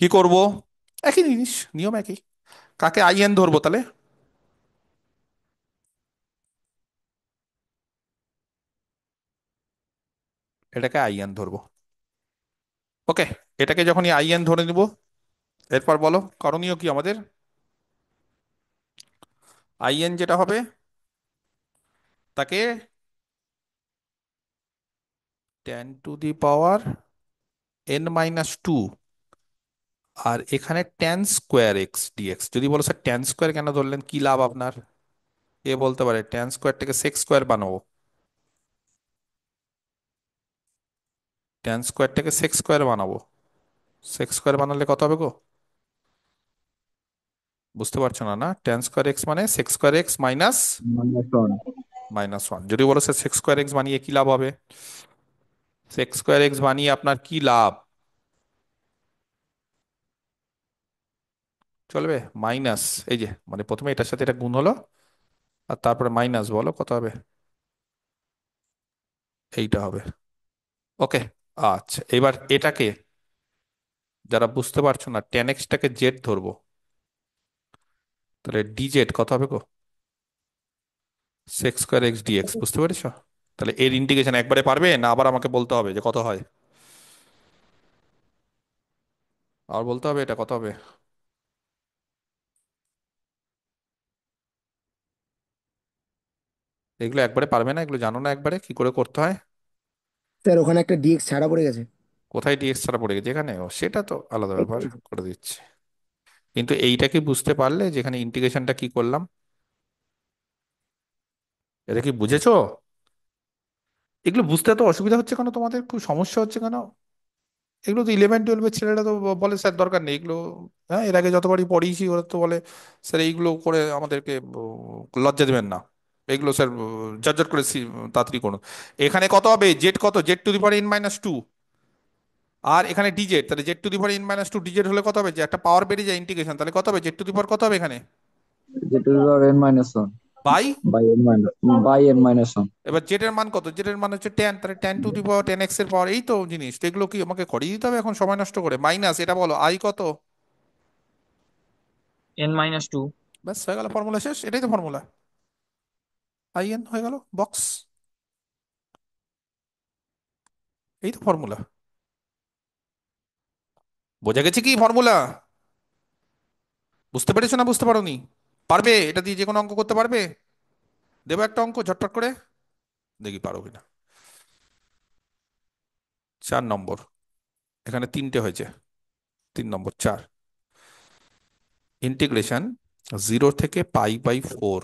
Speaker 1: কি করব? একই জিনিস, নিয়ম একই। কাকে আইএন ধরবো তাহলে? এটাকে আইএন ধরবো। ওকে, এটাকে যখনই আইএন ধরে নিব, এরপর বলো করণীয় কি আমাদের? আইএন যেটা হবে তাকে tan⁻n−2, আর এখানে tan²x dx। যদি বলো স্যার ট্যান স্কোয়ার কেন ধরলেন, কি লাভ আপনার? এ বলতে পারে ট্যান স্কোয়ারটাকে সেক স্কোয়ার বানাবো। ট্যান স্কোয়ারটাকে সেক স্কোয়ার বানাবো। সেক স্কোয়ার বানালে কত হবে গো? বুঝতে পারছো না? না, tan²x মানে sec²x মাইনাস
Speaker 4: -1
Speaker 1: -1। যদি বলো স্যার sec²x বানিয়ে কি লাভ হবে? sec²x বানিয়ে আপনার কি লাভ? চলবে মাইনাস, এই যে মানে প্রথমে এটার সাথে এটা গুণ হলো, আর তারপরে মাইনাস, বলো কত হবে? এইটা হবে। ওকে, আচ্ছা এবার এটাকে, যারা বুঝতে পারছো না, tan x টাকে জেড ধরবো, তাহলে dz কত হবে গো? sec²x dx। বুঝতে পেরেছো? তাহলে এর ইন্টিগ্রেশন একবারে পারবে না আবার আমাকে বলতে হবে যে কত হয়? আর বলতে হবে এটা কত হবে? এগুলো একবারে পারবে না? এগুলো জানো না একবারে কি করে করতে হয়?
Speaker 5: স্যার ওখানে একটা ডিএক্স ছাড়া পড়ে গেছে।
Speaker 1: কোথায় ডিএক্স ছাড়া পড়ে গেছে? এখানে? ও সেটা তো আলাদা
Speaker 5: এই তো,
Speaker 1: ব্যাপার,
Speaker 5: এই তো।
Speaker 1: করে দিচ্ছে। কিন্তু এইটা কি বুঝতে পারলে যেখানে ইন্টিগ্রেশনটা কি করলাম? এটা কি বুঝেছো? এগুলো বুঝতে তো অসুবিধা হচ্ছে কেন তোমাদের, খুব সমস্যা হচ্ছে কেন? এগুলো তো 11-12-এর ছেলেরা তো বলে স্যার দরকার নেই এগুলো। হ্যাঁ, এর আগে যতবারই পড়িয়েছি ওরা তো বলে স্যার এইগুলো করে আমাদেরকে লজ্জা দেবেন না, এগুলো স্যার ঝরঝর করে তাড়াতাড়ি করুন। এখানে কত হবে? জেড কত? z⁻n−2, আর এখানে ডিজেড, তাহলে z⁻n−2 ডিজেড হলে কত হবে? যে একটা পাওয়ার বেড়ে যায় ইন্টিগ্রেশন, তাহলে কত হবে? z⁻ কত হবে এখানে?
Speaker 4: z⁻n−1
Speaker 1: by,
Speaker 4: by n−1।
Speaker 1: এবার জেড এর মান কত? জেড এর মান হচ্ছে 10, তাহলে tan⁻10x এর পাওয়ার, এই তো জিনিস। তো এগুলো কি আমাকে করিয়ে দিতে হবে এখন সময় নষ্ট করে? মাইনাস এটা বলো আই কত?
Speaker 6: n-2।
Speaker 1: ব্যাস হয়ে গেল, ফর্মুলা শেষ। এটাই তো ফর্মুলা, আইএন হয়ে গেল বক্স। এই তো ফর্মুলা। বোঝা গেছে কি ফর্মুলা? বুঝতে পেরেছো না বুঝতে পারোনি? পারবে এটা দিয়ে যে কোনো অঙ্ক করতে পারবে? দেবো একটা অঙ্ক ঝটপট করে, দেখি পারো কিনা। 4 নম্বর, এখানে তিনটে হয়েছে, 3 নম্বর 4। ইন্টিগ্রেশন 0 থেকে π/4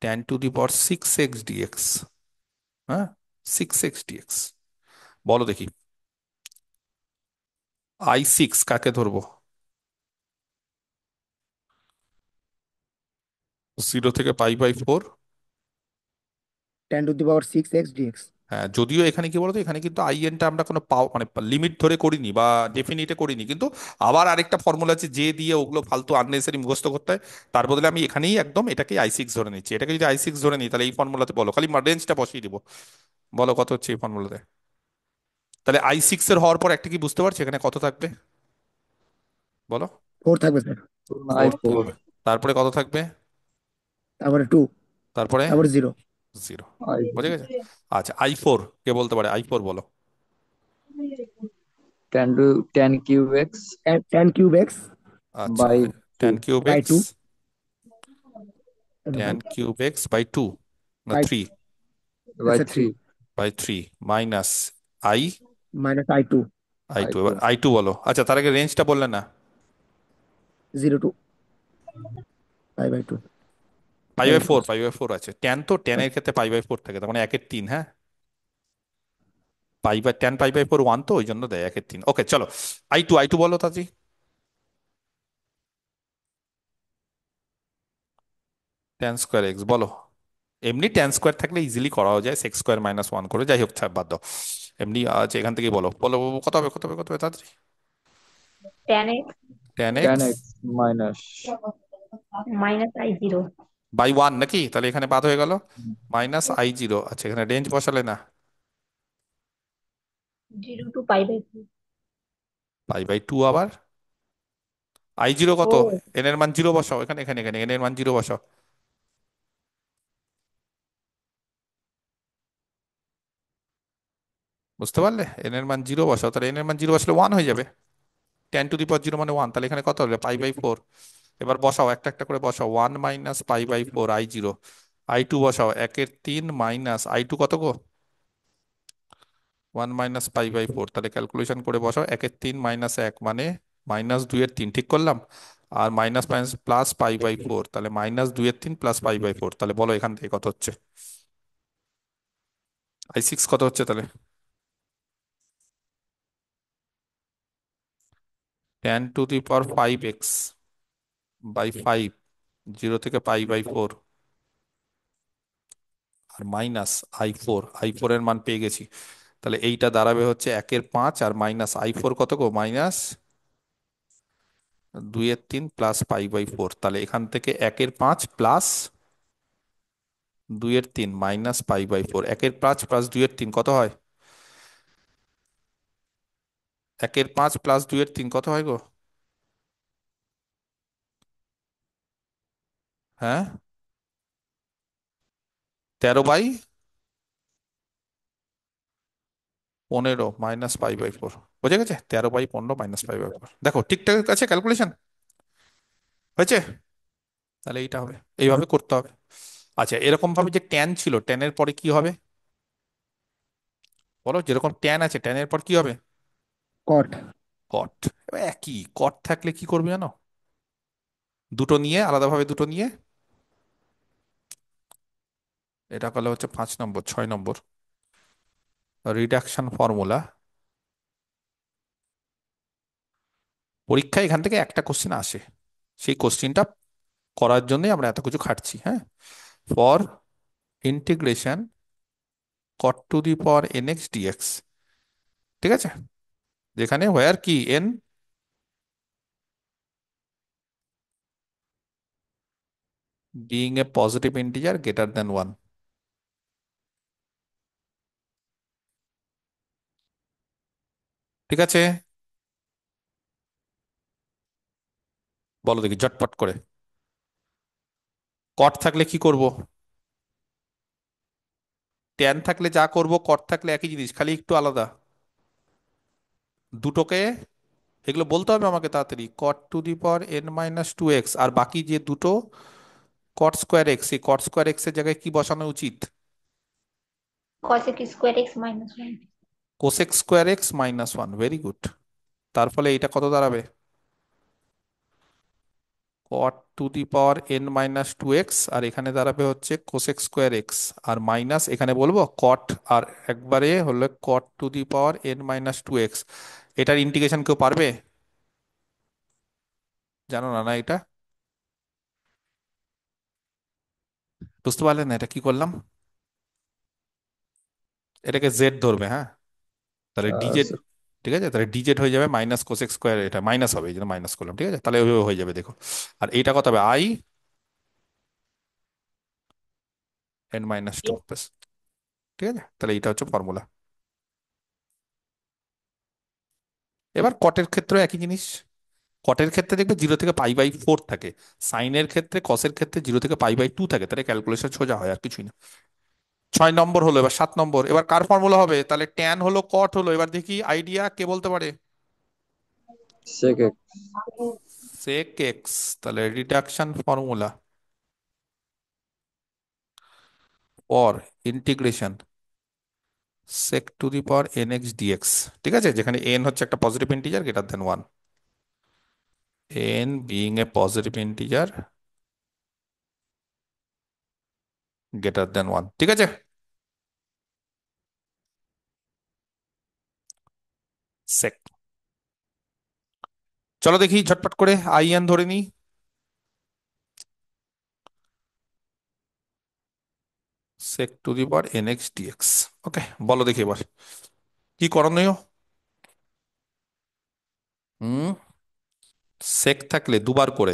Speaker 1: tan⁶x হ্যাঁ, 6x dx। বলো দেখি I6 কাকে ধরবো? 0 থেকে π/4।
Speaker 5: tan⁶x dx।
Speaker 1: হ্যাঁ, যদিও এখানে কি বলতো, এখানে কিন্তু আইএনটা আমরা কোনো মানে লিমিট ধরে করিনি বা ডেফিনিটে করিনি, কিন্তু আবার আরেকটা ফর্মুলা আছে যে দিয়ে ওগুলো ফালতু আননেসেসারি মুখস্থ করতে হয়। তার বদলে আমি এখানেই একদম এটাকে I6 ধরে নিচ্ছি। এটাকে যদি I6 ধরে নিই তাহলে এই ফর্মুলাতে বলো, খালি রেঞ্জটা বসিয়ে দিব, বলো কত হচ্ছে এই ফর্মুলাতে। তাহলে I6 এর হওয়ার পর একটা কি বুঝতে পারছো এখানে কত থাকবে? বলো।
Speaker 5: 4 থাকবে স্যার।
Speaker 1: 4
Speaker 4: i4
Speaker 1: থাকবে, তারপরে কত থাকবে?
Speaker 5: তারপরে 2,
Speaker 1: তারপরে
Speaker 5: তারপরে 0।
Speaker 1: 0।
Speaker 4: i
Speaker 1: বুঝে গেছে? আচ্ছা I4 কে বলতে পারে? I4 বলো।
Speaker 4: tan³ x
Speaker 5: tan³ x
Speaker 1: আচ্ছা,
Speaker 4: by
Speaker 1: tan
Speaker 4: 2
Speaker 1: cube
Speaker 5: by
Speaker 1: x
Speaker 5: 2
Speaker 1: tan³ x/2 না
Speaker 5: by
Speaker 1: 3?
Speaker 4: by
Speaker 5: sir 3
Speaker 4: 3
Speaker 1: 3 minus I,
Speaker 5: -i2
Speaker 1: I2। এবার
Speaker 4: i2
Speaker 1: I2 বলো। আচ্ছা তার আগে রেঞ্জটা বললে না।
Speaker 5: 0 to π/2
Speaker 1: পাই বাই
Speaker 5: π/4।
Speaker 1: ফোর, π/4 আছে। ট্যান তো ট্যানের ক্ষেত্রে π/4 থাকে, তার মানে 1/3। হ্যাঁ, tan π/4 1, তো ওই জন্য দেয় 1/3। ওকে চলো, I2 বলো তাজি। tan²x বলো। এমনি tan² থাকলে ইজিলি করাও যায়, sec² - 1 করে, যাই হোক ছাড়, বাদ দাও। এমনি আছে, এখান থেকেই বলো বলো বলো, কত হবে কত হবে কত হবে তাড়াতাড়ি?
Speaker 3: tan x
Speaker 1: tan x
Speaker 4: tan x minus
Speaker 3: -I0
Speaker 1: by 1 নাকি? তাহলে এখানে বাদ হয়ে গেল -I0। আচ্ছা এখানে রেঞ্জ বসালে না?
Speaker 3: 0 to π/4।
Speaker 1: π/2 আবার I0 কত?
Speaker 3: ও
Speaker 1: n এর মান 0 বসাও, এখানে এখানে এখানে n এর মান 0 বসাও। বুঝতে পারলে? n এর মান 0 বসাও, তাহলে n এর মান 0 বসলে 1 হয়ে যাবে। 10⁻0 মানে 1, তাহলে এখানে কত হবে? π/4। এবার বসাও, একটা একটা করে বসাও। 1 মাইনাস π/4 I0। I2 বসাও, 1/3 মাইনাস I2 কত গো? 1 মাইনাস π/4। তাহলে ক্যালকুলেশন করে বসাও, 1/3 মাইনাস 1 মানে -2/3, ঠিক করলাম। আর মাইনাস মাইনাস প্লাস π/4, তাহলে -2/3 প্লাস π/4। তাহলে বলো এখান থেকে কত হচ্ছে? I6 কত হচ্ছে তাহলে? 10⁵ বাই 5, 0 থেকে π/4, আর মাইনাস I4 এর মান পেয়ে গেছি। তাহলে এইটা দাঁড়াবে হচ্ছে 1/5, আর মাইনাস I4 কত গো? -2/3 প্লাস π/4। তাহলে এখান থেকে 1/5 প্লাস 2/3 মাইনাস π/4, 1/5 প্লাস 2/3 কত হয়? 1/5 প্লাস 2/3 কত হয় গো? হ্যাঁ, 13/15 মাইনাস π/4। বুঝে গেছে? 13/15 মাইনাস π/4। দেখো ঠিকঠাক আছে ক্যালকুলেশন হয়েছে? তাহলে এইটা হবে, এইভাবে করতে হবে। আচ্ছা, এরকম ভাবে যে ট্যান ছিল, ট্যানের পরে কি হবে বলো? যেরকম ট্যান আছে, ট্যানের পর কি হবে?
Speaker 5: কট।
Speaker 1: কট। এবার একই, কট থাকলে কি করবে জানো? দুটো নিয়ে, আলাদাভাবে দুটো নিয়ে, এটা করলে হচ্ছে 5 নম্বর, 6 নম্বর রিডাকশন ফর্মুলা। পরীক্ষায় এখান থেকে একটা কোশ্চেন আসে, সেই কোশ্চেনটা করার জন্যই আমরা এত কিছু খাটছি। হ্যাঁ, for integration cot two the power nx dx, ঠিক আছে? যেখানে হোয়ার কি n being a positive integer greater than 1। ঠিক আছে, বলো দেখি ঝটপট করে। কট থাকলে কি করব? ট্যান থাকলে যা করব, কট থাকলে একই জিনিস, খালি একটু আলাদা। দুটোকে, এগুলো বলতে হবে আমাকে তাড়াতাড়ি। cot two the power n-2x, আর বাকি যে দুটো cot স্কোয়ার এক্স, এই cot স্কোয়ার এক্স এর জায়গায় কি বসানো উচিত?
Speaker 3: cosec square x minus one.
Speaker 1: Cosec square x minus 1। Very good. তার ফলে এটা কত দাঁড়াবে? cot two the power n-2x, আর এখানে দাঁড়াবে হচ্ছে কোসেক স্কোয়ার এক্স, আর মাইনাস এখানে বলবো cot, আর একবারে হলো cot two the power n-2x। এটার ইন্টিগ্রেশন কেউ পারবে? জানো না? না এটা বুঝতে পারলেন না? এটা কি করলাম? এটাকে জেড ধরবে, হ্যাঁ? তাহলে ডিজেড,
Speaker 5: স্যার,
Speaker 1: ঠিক আছে? তাহলে ডিজেড হয়ে যাবে মাইনাস কোসেক স্কোয়ার, এটা মাইনাস হবে, এই জন্য মাইনাস করলাম, ঠিক আছে? তাহলে ওইভাবে হয়ে যাবে, দেখো। আর এইটা কত হবে? I n-2 ব্যাস। ঠিক আছে, তাহলে এইটা হচ্ছে ফর্মুলা। এবার কটের ক্ষেত্রে একই জিনিস। কটের ক্ষেত্রে দেখবে 0 থেকে π/4 থাকে, সাইনের ক্ষেত্রে, কসের ক্ষেত্রে 0 থেকে π/2 থাকে। তাহলে ক্যালকুলেশন সোজা হয়, আর কিছুই না। 6 নম্বর হলো, এবার 7 নম্বর। এবার কার ফর্মুলা হবে? তাহলে ট্যান হলো, কট হলো, এবার দেখি আইডিয়া কে বলতে পারে?
Speaker 4: sec x।
Speaker 1: Sec x. তাহলে reduction formula for integration sec to the power nx dx, ঠিক আছে? যেখানে n হচ্ছে একটা positive integer greater than 1, n being a positive integer greater than 1, ঠিক আছে? sec, চলো দেখি ঝটপট করে in ধরে নিই। sec to the power nx dx। ওকে, বলো দেখি এবার কি করণীয়। হুম, sec থাকলে দুবার করে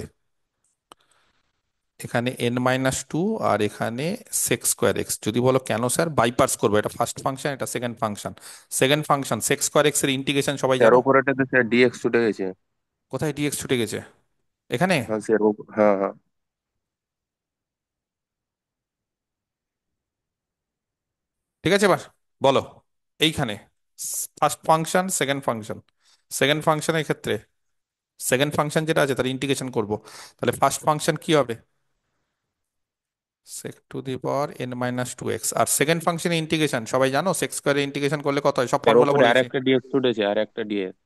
Speaker 1: এখানে n-2 আর এখানে সেক স্কোয়ার এক্স। যদি বলো কেন স্যার বাইপার্স করবো, এটা ফার্স্ট ফাংশন এটা second function. Second function sec square x এর ইন্টিগ্রেশন সবাই
Speaker 10: স্যার
Speaker 1: জানো।
Speaker 10: ওপরেটাতে স্যার ডিএক্স ছুটে গেছে।
Speaker 1: কোথায় ডিএক্স ছুটে গেছে? এখানে?
Speaker 10: হ্যাঁ স্যার, হ্যাঁ হ্যাঁ।
Speaker 1: ঠিক আছে, এবার বলো এইখানে first function second function. Second ফাংশনের ক্ষেত্রে সেকেন্ড ফাংশন যেটা আছে তার ইন্টিগ্রেশন করব, তাহলে ফার্স্ট ফাংশন কি হবে? sec⁻n-2x। আর সেকেন্ড ফাংশনের ইন্টিগ্রেশন সবাই জানো, সেক স্কোয়ারের ইন্টিগ্রেশন করলে কত হয়, সব
Speaker 10: স্যার
Speaker 1: ফর্মুলা
Speaker 10: ওপরে
Speaker 1: বলে
Speaker 10: আর
Speaker 1: দিয়েছি।
Speaker 10: একটা ডিএক্স ছুটেছে, আর একটা ডিএক্স।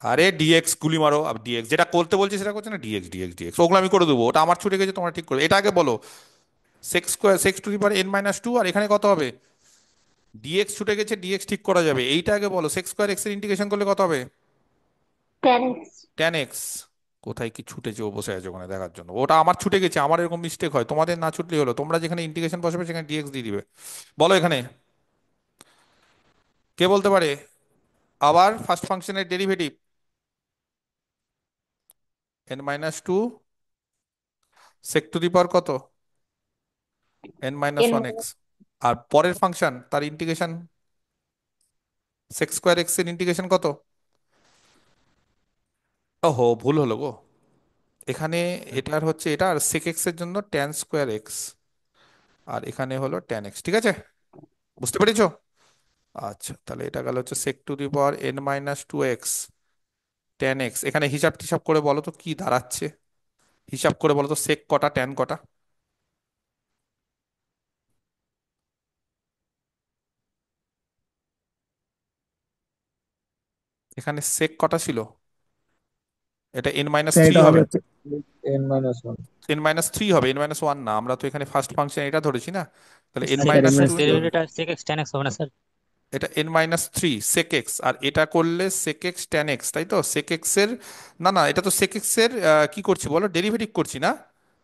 Speaker 1: আরে ডিএক্স গুলি মারো, আর ডিএক্স যেটা করতে বলছি সেটা করছে না, ডিএক্স ডিএক্স ডিএক্স ওগুলো আমি করে দেবো, ওটা আমার ছুটে গেছে তোমরা ঠিক করবে। এটা আগে বলো, sec⁻n-2 আর এখানে কত হবে? ডিএক্স ছুটে গেছে, ডিএক্স ঠিক করা যাবে, এইটা আগে বলো। সেক স্কোয়ার এক্স এর ইন্টিগ্রেশন করলে কত হবে?
Speaker 3: 10x।
Speaker 1: Tan x. কোথায় কি ছুটেছে ও বসে আছে ওখানে দেখার জন্য, ওটা আমার ছুটে গেছে, আমার এরকম মিস্টেক হয়, তোমাদের না ছুটলেই হলো, তোমরা যেখানে ইন্টিগ্রেশন বসাবে সেখানে ডিএক্স দিয়ে দিবে। বলো এখানে কে বলতে পারে? আবার ফার্স্ট ফাংশনের ডেরিভেটিভ n-2 sec⁻⁴ কত? n-1 x। আর পরের ফাংশন তার ইন্টিগ্রেশন সেক স্কোয়ার এক্স এর ইন্টিগ্রেশন কত? ওহো ভুল হলো গো, এখানে এটার হচ্ছে এটা, আর সেক এক্স এর জন্য ট্যান স্কোয়ার এক্স, আর এখানে হলো ট্যান এক্স। ঠিক আছে, বুঝতে পেরেছো? আচ্ছা, তাহলে এটা গেল হচ্ছে sec⁻n-2x ট্যান এক্স। এখানে হিসাব টিসাব করে বলো তো কি দাঁড়াচ্ছে, হিসাব করে বলো তো সেক কটা ট্যান কটা? এখানে সেক কটা ছিল? এটা n মাইনাস
Speaker 5: স্যার
Speaker 1: থ্রি
Speaker 5: এটা হবে
Speaker 1: হবে।
Speaker 5: হচ্ছে
Speaker 4: n-1
Speaker 1: n-3 হবে, n-1 না, আমরা তো এখানে ফার্স্ট ফাংশন এটা ধরেছি না, তাহলে n
Speaker 6: sec
Speaker 5: sir
Speaker 1: minus
Speaker 6: x এর
Speaker 1: টু ইন্টু
Speaker 6: ডেরিভেটিভটা সেক এক্স ট্যান এক্স হবে না স্যার?
Speaker 1: এটা n-3 সেক এক্স, আর এটা করলে সেক এক্স ট্যান এক্স, তাই তো? সেক এক্স এর, না না, এটা তো সেক এক্স এর কি করছি বলো, ডেরিভেটিভ করছি না?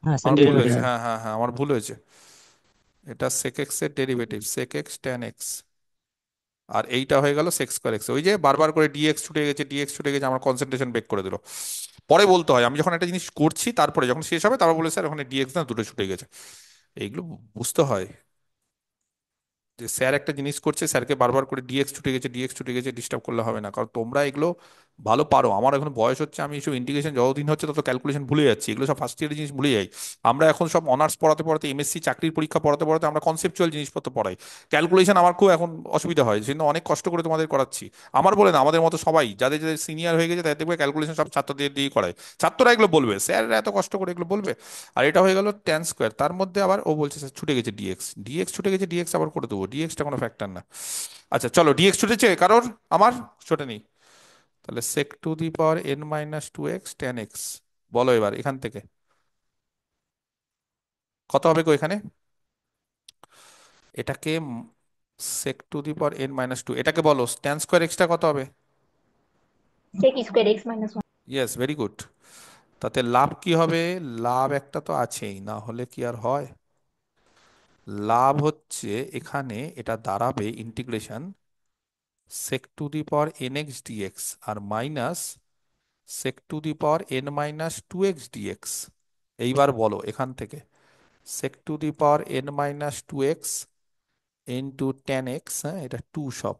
Speaker 6: হ্যাঁ স্যার
Speaker 1: আমার ভুল
Speaker 6: ডেরিভেটিভ।
Speaker 1: হয়েছে,
Speaker 5: হ্যাঁ
Speaker 1: হ্যাঁ হ্যাঁ হ্যাঁ, আমার ভুল হয়েছে। এটা সেক এক্স এর derivative sec x tan x, আর এইটা হয়ে গেল সেক্স স্কোয়ার এক্স। ওই যে বারবার করে ডিএক্স ছুটে গেছে, ডিএক্স ছুটে গেছে, আমার কনসেন্ট্রেশন ব্রেক করে দিল। পরে বলতে হয়, আমি যখন একটা জিনিস করছি তারপরে যখন শেষ হবে তারপর বলে স্যার ওখানে ডিএক্স না দুটো ছুটে গেছে, এইগুলো বুঝতে হয়। যে স্যার একটা জিনিস করছে, স্যারকে বারবার করে ডিএক্স ছুটে গেছে, ডিএক্স ছুটে গেছে ডিস্টার্ব করলে হবে না, কারণ তোমরা এগুলো ভালো পারো। আমার এখন বয়স হচ্ছে, আমি এসব ইন্টিগ্রেশন যতদিন হচ্ছে তত ক্যালকুলেশন ভুলে যাচ্ছি, এগুলো সব ফার্স্ট ইয়ারের জিনিস ভুলে যাই। আমরা এখন সব অনার্স পড়াতে পড়াতে, এমএসসি চাকরির পরীক্ষা পড়াতে পড়াতে আমরা কনসেপচুয়াল জিনিসপত্র পড়াই। ক্যালকুলেশন আমার খুব এখন অসুবিধা হয়, সেজন্য অনেক কষ্ট করে তোমাদের করাচ্ছি। আমার বলে না, আমাদের মতো সবাই যাদের যাদের সিনিয়র হয়ে গেছে তাদের দেখবে ক্যালকুলেশন সব ছাত্রদের দিয়েই করায়। ছাত্ররা এগুলো বলবে, স্যাররা এত কষ্ট করে এগুলো বলবে। আর এটা হয়ে গেল ট্যান স্কোয়ার, তার মধ্যে আবার ও বলছে স্যার ছুটে গেছে ডিএক্স, ডিএক্স ছুটে গেছে, ডিএক্স আবার করে দেবো, ডিএক্সটা কোনো ফ্যাক্টর না। আচ্ছা চলো, ডিএক্স ছুটেছে কারোর? আমার ছোটে নেই। তাহলে sec⁻n-2x ট্যান এক্স। বলো এবার এখান থেকে কত হবে গো এখানে? এটাকে sec⁻n-2, এটাকে বলো ট্যান স্কোয়ার এক্সটা কত হবে?
Speaker 3: sec²x-1।
Speaker 1: Yes, very good. তাতে লাভ কি হবে? লাভ একটা তো আছেই, না হলে কি আর হয়? লাভ হচ্ছে এখানে এটা দাঁড়াবে ইন্টিগ্রেশন sec⁻nx dx আর মাইনাস sec⁻n-2x dx। এইবার বলো এখান থেকে sec⁻n-2x ইন্টু ট্যান এক্স, হ্যাঁ এটা টু সব,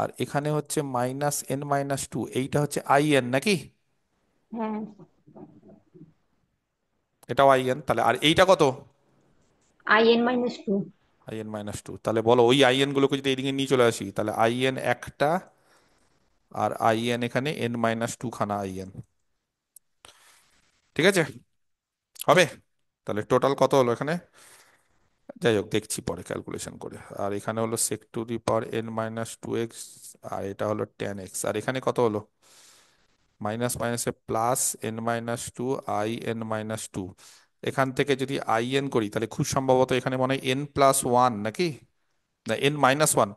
Speaker 1: আর এখানে হচ্ছে -n-2, এইটা হচ্ছে আই এন নাকি?
Speaker 3: হ্যাঁ,
Speaker 1: এটাও আই এন, তাহলে আর এইটা কত?
Speaker 3: in-2।
Speaker 1: in-2, তাহলে বলো ওই আই এন গুলোকে যদি এদিকে নিয়ে চলে আসি, তাহলে আই এন একটা, আর আই এন এখানে n-2 খানা আই এন। ঠিক আছে, হবে? তাহলে টোটাল কত হলো এখানে? যাই হোক দেখছি পরে ক্যালকুলেশন করে। আর এখানে হলো sec⁻n-2x, আর এটা হলো ট্যান এক্স, আর এখানে কত হলো? মাইনাস মাইনাসে প্লাস n-2 in-2। এখান থেকে যদি আই এন করি তাহলে খুব সম্ভবত এখানে মনে হয় n+1 নাকি, না n-1,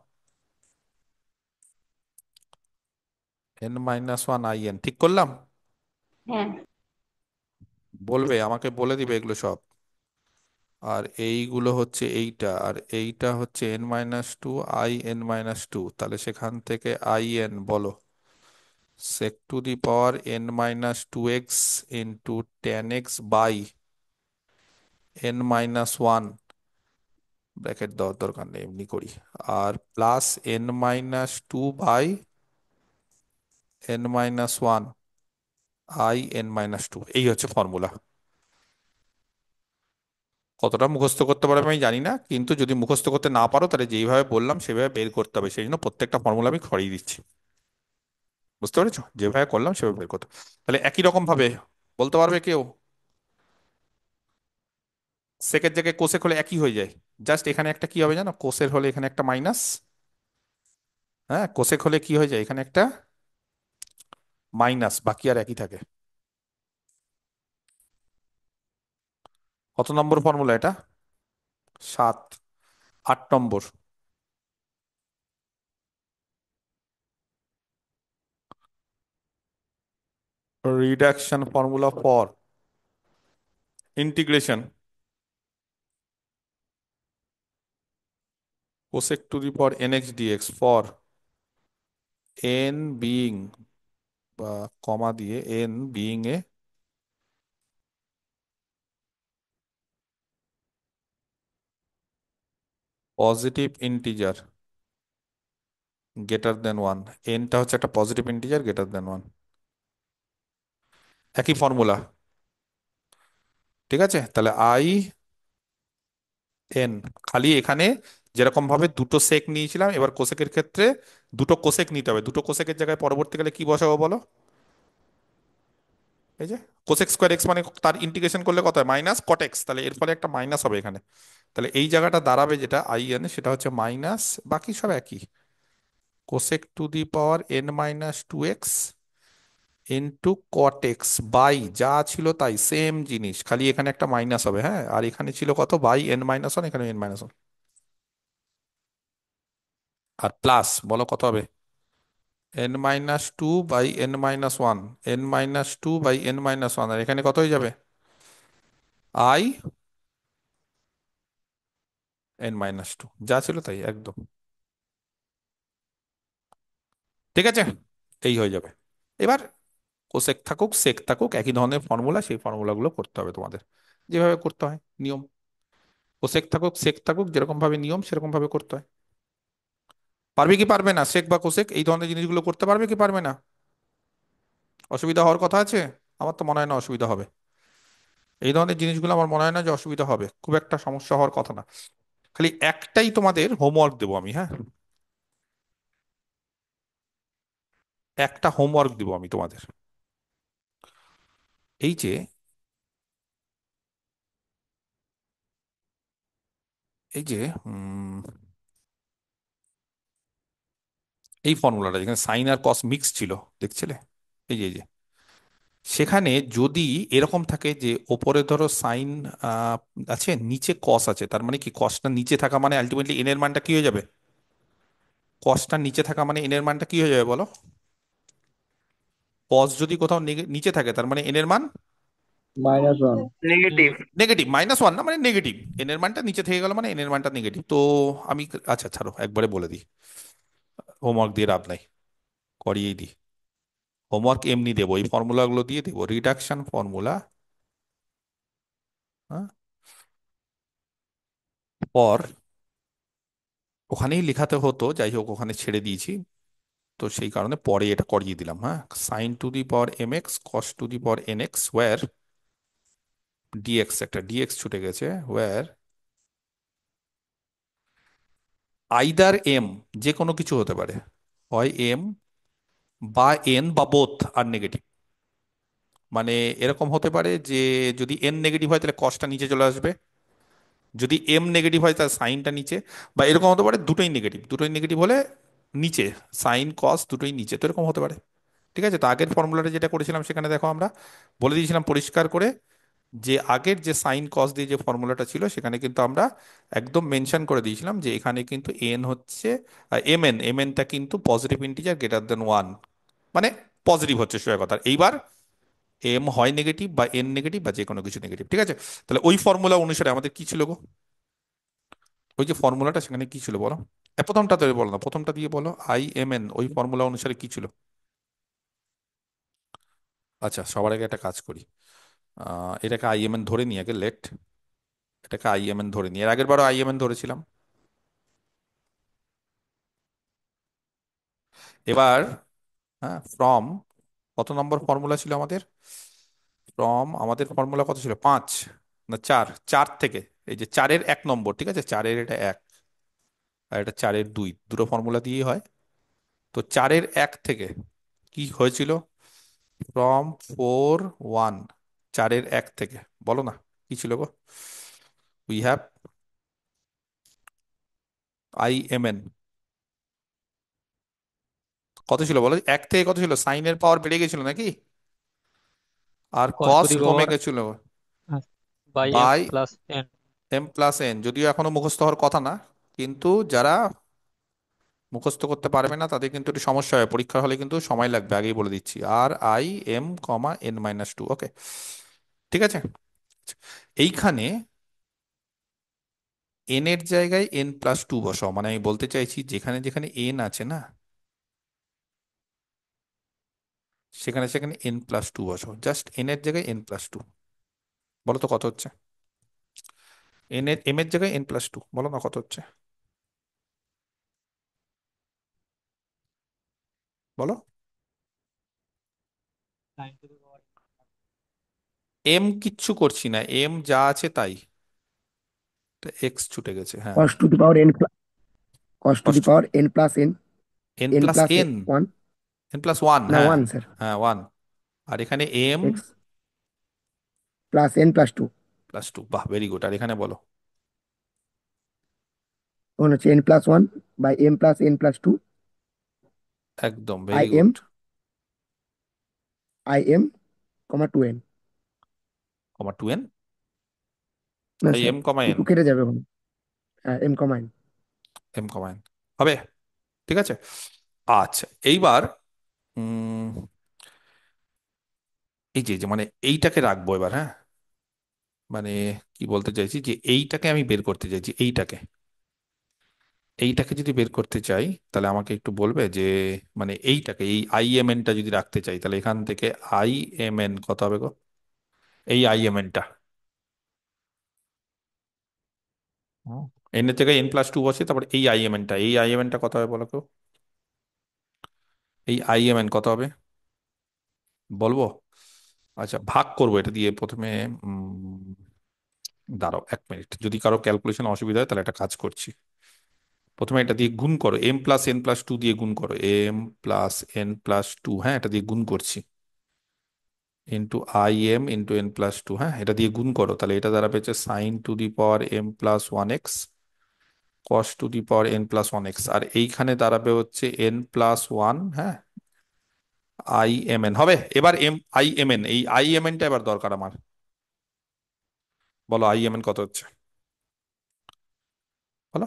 Speaker 1: n-1 আই এন ঠিক করলাম?
Speaker 3: হ্যাঁ,
Speaker 1: বলবে আমাকে, বলে দিবে এগুলো সব। আর এইগুলো হচ্ছে এইটা, আর এইটা হচ্ছে n-2 in-2, তাহলে সেখান থেকে আই এন বলো sec⁻n-2x into tan x by n minus one, bracket দেওয়ার দরকার নেই, এমনি করি, আর plus n minus two by n minus one I n minus two, এই হচ্ছে ফর্মুলা। কতটা মুখস্থ করতে পারবে আমি জানি না, কিন্তু যদি মুখস্থ করতে না পারো তাহলে যেইভাবে বললাম সেভাবে বের করতে হবে, সেই জন্য প্রত্যেকটা ফর্মুলা আমি খড়িয়ে দিচ্ছি। বুঝতে পেরেছো? যেভাবে করলাম সেভাবে বের করতে হবে। তাহলে একই রকম ভাবে বলতে পারবে কেউ? সেকের জায়গায় কোসেক হলে একই হয়ে যায়, জাস্ট এখানে একটা কি হবে জানো, কোসের হলে এখানে একটা মাইনাস, হ্যাঁ কোসেক হলে কি হয়ে যায়, এখানে একটা মাইনাস, বাকি আর একই থাকে। কত নম্বর ফর্মুলা এটা? 7। 8 number. Reduction formula for integration cosec to the power nx dx for n being, বা কমা দিয়ে n being a positive integer greater than one. এনটা হচ্ছে একটা positive integer greater than one, একই ফর্মুলা। ঠিক আছে, তাহলে আই এন, খালি এখানে যেরকম ভাবে দুটো সেক নিয়েছিলাম, এবার কোসেকের ক্ষেত্রে দুটো কোসেক নিতে হবে। দুটো কোসেকের জায়গায় পরবর্তীকালে কি বসাবো বলো? এই যে কোসেক স্কোয়ার এক্স, মানে তার ইন্টিগ্রেশন করলে কত হয়, মাইনাস কট এক্স, তাহলে এর ফলে একটা মাইনাস হবে এখানে। তাহলে এই জায়গাটা দাঁড়াবে যেটা আই এন, সেটা হচ্ছে মাইনাস, বাকি সব একই, cosec to the power n minus two x into cot x by যা ছিল তাই সেম জিনিস, খালি এখানে একটা মাইনাস হবে, হ্যাঁ, আর এখানে ছিল কত, বাই এন মাইনাস ওয়ান, এখানে এন মাইনাস ওয়ান, আর প্লাস বলো কত হবে, n minus two by n minus one, n minus two by n minus one, আর এখানে কত হয়ে যাবে, আই এন মাইনাস টু, যা ছিল তাই একদম। ঠিক আছে, এই হয়ে যাবে। এবার কোসেক থাকুক সেক থাকুক একই ধরনের ফর্মুলা, সেই ফর্মুলাগুলো করতে হবে তোমাদের, যেভাবে করতে হয় নিয়ম। কোসেক থাকুক সেক থাকুক যেরকম ভাবে নিয়ম সেরকম ভাবে করতে হয়। পারবে কি পারবে না, সেক বা কোসেক এই ধরনের জিনিসগুলো করতে পারবে কি পারবে না? অসুবিধা হওয়ার কথা আছে? আমার তো মনে হয় না অসুবিধা হবে। এই ধরনের জিনিসগুলো আমার মনে হয় না যে অসুবিধা হবে, খুব একটা সমস্যা হওয়ার কথা না। খালি একটাই তোমাদের হোমওয়ার্ক দেবো আমি, হ্যাঁ, একটা হোমওয়ার্ক দেবো আমি তোমাদের। এই যে এই যে উম, এই ফর্মুলাটা যেখানে সাইন আর কস মিক্স ছিল, দেখছিলে? এই যে সেখানে যদি এরকম থাকে যে ওপরে ধরো সাইন আছে, নিচে কস আছে, তার মানে কি কসটা নিচে থাকা মানে আলটিমেটলি এন এর মানটা কি হয়ে যাবে, কসটা নিচে থাকা মানে এন এর মানটা কি হয়ে যাবে বলো? কস যদি কোথাও নিচে থাকে তার মানে এন এর মান
Speaker 4: -1।
Speaker 10: নেগেটিভ।
Speaker 1: নেগেটিভ, মাইনাস ওয়ান না, মানে নেগেটিভ, এন এর মানটা নিচে থেকে গেল মানে এন এর মানটা নেগেটিভ। তো আমি, আচ্ছা ছাড়ো, একবারে বলে দিই, হোমওয়ার্ক দিয়ে লাভ নাই, করিয়েই দিই। হোমওয়ার্ক এমনি দেবো, এই ফর্মুলাগুলো দিয়ে দেবো, রিডাকশন ফর্মুলা পর, ওখানেই লেখাতে হতো, যাই হোক ওখানে ছেড়ে দিয়েছি, তো সেই কারণে পরে এটা করিয়ে দিলাম, হ্যাঁ, sine to the power m x cos to the power n x ওয়ার ডিএক্স, একটা ডিএক্স ছুটে গেছে, ওয়ার আইদার এম, যে কোনো কিছু হতে পারে, হয় এম বা এন বা বোথ আর নেগেটিভ। মানে এরকম হতে পারে যে যদি এন নেগেটিভ হয় তাহলে কসটা নিচে চলে আসবে, যদি এম নেগেটিভ হয় তাহলে সাইনটা নিচে, বা এরকম হতে পারে দুটোই নেগেটিভ, দুটোই নেগেটিভ হলে নিচে, সাইন কস দুটোই নিচে, তো এরকম হতে পারে। ঠিক আছে, তো আগের ফর্মুলাটা যেটা করেছিলাম সেখানে দেখো আমরা বলে দিয়েছিলাম পরিষ্কার করে যে আগের যে সাইন কস দিয়ে যে ফর্মুলাটা ছিল সেখানে কিন্তু আমরা একদম মেনশন করে দিয়েছিলাম যে এখানে কিন্তু এন হচ্ছে এম এনটা কিন্তু positive integer greater than one, মানে পজিটিভ হচ্ছে সোজা কথা। এইবার এম হয় নেগেটিভ বা এন নেগেটিভ বা যে কোনো কিছু নেগেটিভ। ঠিক আছে, তাহলে ওই ফর্মুলা অনুসারে আমাদের কি ছিল গো, ওই যে ফর্মুলাটা সেখানে কি ছিল বলো? প্রথমটা তো বলো না, প্রথমটা দিয়ে বলো, আই এম এন ওই ফর্মুলা অনুসারে কি ছিল? আচ্ছা, সবার আগে একটা কাজ করি, এটাকে আই এম এন ধরে নিই আগে, লেট এটাকে আইএমএন ধরে নিই, এর আগের বারও আইএমএন ধরেছিলাম। এবার হ্যাঁ, ফ্রম কত নম্বর ফর্মুলা ছিল আমাদের? ফ্রম আমাদের ফর্মুলা কত ছিল, 5 না 4? 4 থেকে, এই যে 4-এর 1 নম্বর, ঠিক আছে, 4-এর এটা 1 আর এটা 4-এর 2, দুটো ফর্মুলা দিয়েই হয়। তো 4-এর 1 থেকে কি হয়েছিল? ফ্রম 4 1, 4-এর 1 থেকে বলো না কি ছিল গো? উই হ্যাভ আইএমএন কত ছিল বলো? 1 থেকে কত ছিল? সাইনের পাওয়ার বেড়ে গেছিল নাকি, আর
Speaker 6: cos to
Speaker 1: কস
Speaker 6: the
Speaker 1: কমে
Speaker 6: power
Speaker 1: গেছিল
Speaker 6: by m
Speaker 1: by
Speaker 6: plus n.
Speaker 1: m+n। যদিও এখনো মুখস্থ হওয়ার কথা না, কিন্তু যারা মুখস্থ করতে পারবে না তাদের কিন্তু একটু সমস্যা হয়, পরীক্ষার হলে কিন্তু সময় লাগবে, আগেই বলে দিচ্ছি। RIM, n-2, ওকে, ঠিক আছে। এইখানে n এর জায়গায় n+2 বসাও, মানে আমি বলতে চাইছি যেখানে যেখানে n আছে না, সেখানে সেখানে n+2 বসাও, জাস্ট n এর জায়গায় n+2। বলো তো কত হচ্ছে? m এর জায়গায় n+2, বলো না কত হচ্ছে, বলো।
Speaker 6: Sin to the power.
Speaker 1: m কিচ্ছু করছি না, m যা আছে তাই, এক্স ছুটে গেছে, হ্যাঁ।
Speaker 5: cos to the power n cos to the
Speaker 1: কষ্ট,
Speaker 5: power n plus n
Speaker 1: n
Speaker 5: n
Speaker 1: plus
Speaker 5: plus
Speaker 1: n,
Speaker 5: 1
Speaker 1: n+1,
Speaker 5: না
Speaker 1: হ্যাঁ
Speaker 5: 1 স্যার,
Speaker 1: হ্যাঁ 1। আর এখানে m
Speaker 5: x plus n plus 2,
Speaker 1: plus 2, বাহ ভেরি গুড। আর এখানে বলো?
Speaker 5: তখন হচ্ছে n plus 1 by m plus n plus 2
Speaker 1: একদম
Speaker 5: i
Speaker 1: very good.
Speaker 5: m i m comma 2n।
Speaker 1: Comma 2n,
Speaker 5: না
Speaker 1: I
Speaker 5: sir,
Speaker 1: m comma n,
Speaker 5: 2 কেটে যাবে ওখানে, হ্যাঁ m comma n।
Speaker 1: M comma n হবে, ঠিক আছে। আচ্ছা এইবার উম এই যে যে মানে এইটাকে রাখবো এবার, হ্যাঁ, মানে কি বলতে চাইছি যে এইটাকে আমি বের করতে চাইছি, এইটাকে যদি বের করতে চাই তাহলে আমাকে একটু বলবে যে মানে এইটাকে, এই আইএমএনটা যদি রাখতে চাই তাহলে এখান থেকে আইএমএন কত হবে গো? এই আইএমএনটা এন এর জায়গায় n+2 বসে, তারপর এই আইএমএনটা, এই আইএমএনটা কত হবে বলো কেউ? এই আইএমএন কত হবে বলবো? আচ্ছা ভাগ করবো এটা দিয়ে প্রথমে। দাঁড়াও 1 মিনিট, যদি কারো ক্যালকুলেশন অসুবিধা হয় তাহলে একটা কাজ করছি। প্রথমে এটা দিয়ে গুণ করো, m+n+2 দিয়ে গুণ করো, m+n+2, হ্যাঁ এটা দিয়ে গুণ করছি, ইন্টু im × n+2, হ্যাঁ এটা দিয়ে গুণ করো, তাহলে এটা দ্বারা পেয়েছে sin⁻m+1x cos⁻n+1x, আর এইখানে দাঁড়াবে হচ্ছে n+1, হ্যাঁ imn হবে। এবার imn, এই imnটা এবার দরকার আমার, বলো imn কত হচ্ছে বলো?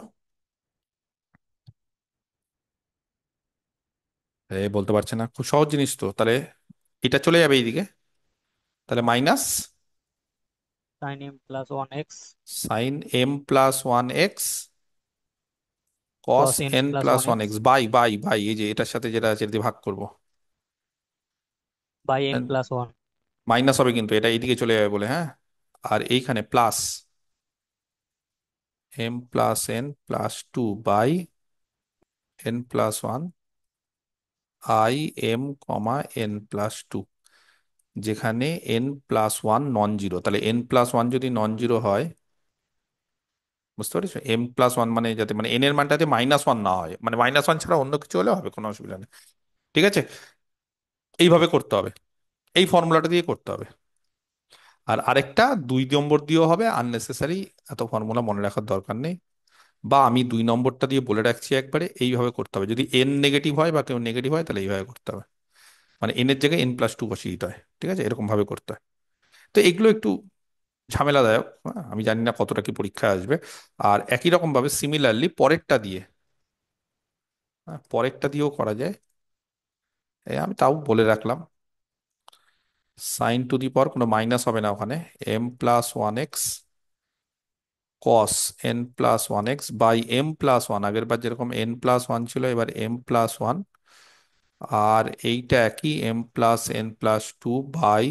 Speaker 1: বলতে পারছে না, খুব সহজ জিনিস তো। তাহলে এটা চলে যাবে এইদিকে, তাহলে minus
Speaker 6: Sin m plus 1x
Speaker 1: sin m+1x cos
Speaker 6: cos n
Speaker 1: n
Speaker 6: plus
Speaker 1: plus one
Speaker 6: 1x
Speaker 1: x by এই যে এটার সাথে যেটা আছে এটা দিয়ে ভাগ করবো,
Speaker 6: by n plus 1.
Speaker 1: মাইনাস হবে কিন্তু এটা এইদিকে চলে যাবে বলে, হ্যাঁ। আর এইখানে plus m+n+2 / n+1 im, n+2, যেখানে n+1 নন জিরো। তাহলে n+1 যদি নন জিরো হয়, বুঝতে পারছো, m+1 মানে যাতে মানে n এর মানটা যাতে -1 না হয়, মানে -1 ছাড়া অন্য কিছু হলে হবে, কোনো অসুবিধা নেই, ঠিক আছে। এইভাবে করতে হবে, এই ফর্মুলাটা দিয়ে করতে হবে। আর আরেকটা 2 নম্বর দিয়েও হবে, আননেসেসারি এত ফর্মুলা মনে রাখার দরকার নেই। বা আমি 2 নম্বরটা দিয়ে বলে রাখছি একবারে, এইভাবে করতে হবে। যদি n নেগেটিভ হয় বা কেউ নেগেটিভ হয় তাহলে এইভাবে করতে হবে, মানে n এর জায়গায় n+2 বসিয়ে দিতে হয়, ঠিক আছে, এরকম ভাবে করতে হয়। তো এগুলো একটু ঝামেলাদায়ক, হ্যাঁ, আমি জানি না কতটা কি পরীক্ষায় আসবে। আর একই রকম ভাবে সিমিলারলি পরেরটা দিয়ে, হ্যাঁ, পরেরটা দিয়েও করা যায়। আমি তাও বলে রাখলাম, sin⁻, কোনো মাইনাস হবে না ওখানে, m+1x cos n+1x by m+1, আগের বার যেরকম n+1 ছিল এবার m+1, আর এইটা একই m+n+2 বাই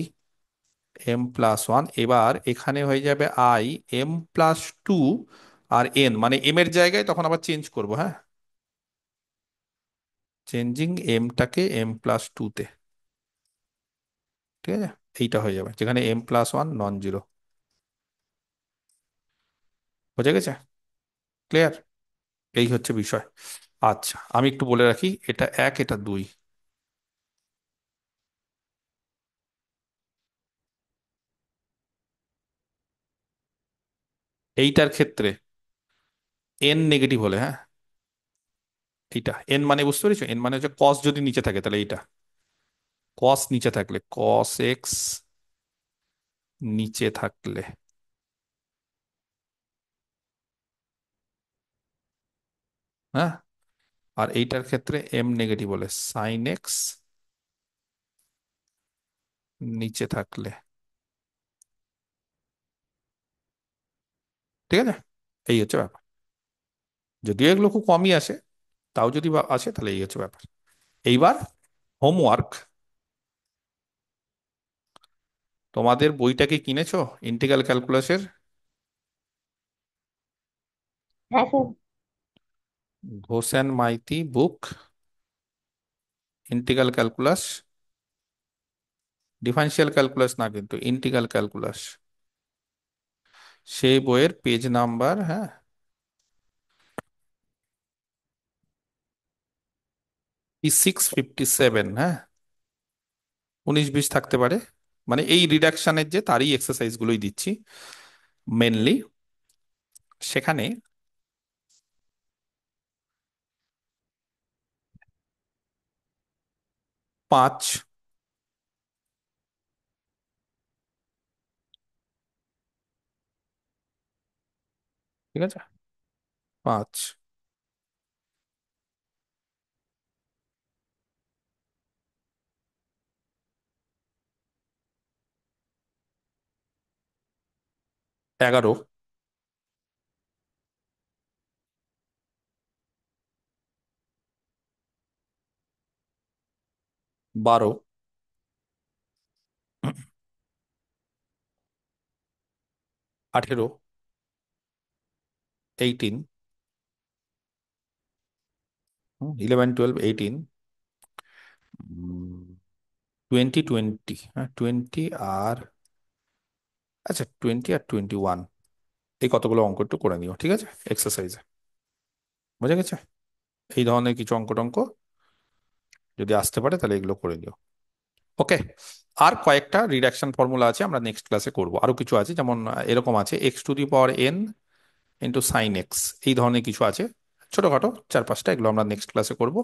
Speaker 1: m+1, এবার এখানে হয়ে যাবে i m+2 আর n, মানে m এর জায়গায় তখন আবার চেঞ্জ করব, হ্যাঁ, চেঞ্জিং m-টাকে m+2 তে, ঠিক আছে, এইটা হয়ে যাবে, যেখানে m+1 নন জিরো। বোঝা গেছে? ক্লিয়ার? এই হচ্ছে বিষয়। আচ্ছা, আমি একটু বলে রাখি, এটা 1, এটা 2। এইটার ক্ষেত্রে n নেগেটিভ হলে, হ্যাঁ, এইটা n মানে বুঝতে পেরেছো, n মানে হচ্ছে cos যদি নিচে থাকে তাহলে এইটা, cos নিচে থাকলে, cos x নিচে থাকলে, হ্যাঁ, আর এইটার ক্ষেত্রে m নেগেটিভ হলে sin x নিচে থাকলে, ঠিক আছে, এই হচ্ছে ব্যাপার। যদিও এগুলো খুব কমই আসে, তাও যদি আসে তাহলে এই হচ্ছে ব্যাপার। এইবার হোমওয়ার্ক, তোমাদের বইটা কি কিনেছো ইন্টিগ্রাল ক্যালকুলাসের?
Speaker 3: হ্যাঁ স্যার।
Speaker 1: Ghosh and Maity book, integral calculus, differential calculus না কিন্তু ইন্টিগ্রাল ক্যালকুলাস, সেই বইয়ের পেজ নাম্বার, হ্যাঁ, 657, হ্যাঁ, 19-20 থাকতে পারে, মানে এই রিডাকশনের যে তারই এক্সারসাইজ গুলোই দিচ্ছি মেনলি। সেখানে 5, ঠিক আছে, 5, 11, 12, 18, 18, 11, 12, 18, 20, 20, হ্যাঁ 20 আর, আচ্ছা 20 আর 21, এই কতগুলো অঙ্ক একটু করে নিও, ঠিক আছে, এক্সারসাইজে। বোঝা গেছে? এই ধরনের কিছু অঙ্ক টঙ্ক যদি আসতে পারে তাহলে এগুলো করে নিও। ওকে। আর কয়েকটা রিডাকশন ফর্মুলা আছে, আমরা নেক্সট ক্লাসে করব। আরো কিছু আছে, যেমন এরকম আছে x⁴n ইন্টু সাইন এক্স, এই ধরনের কিছু আছে ছোটখাটো 4-5টা, এগুলো আমরা নেক্সট ক্লাসে করব।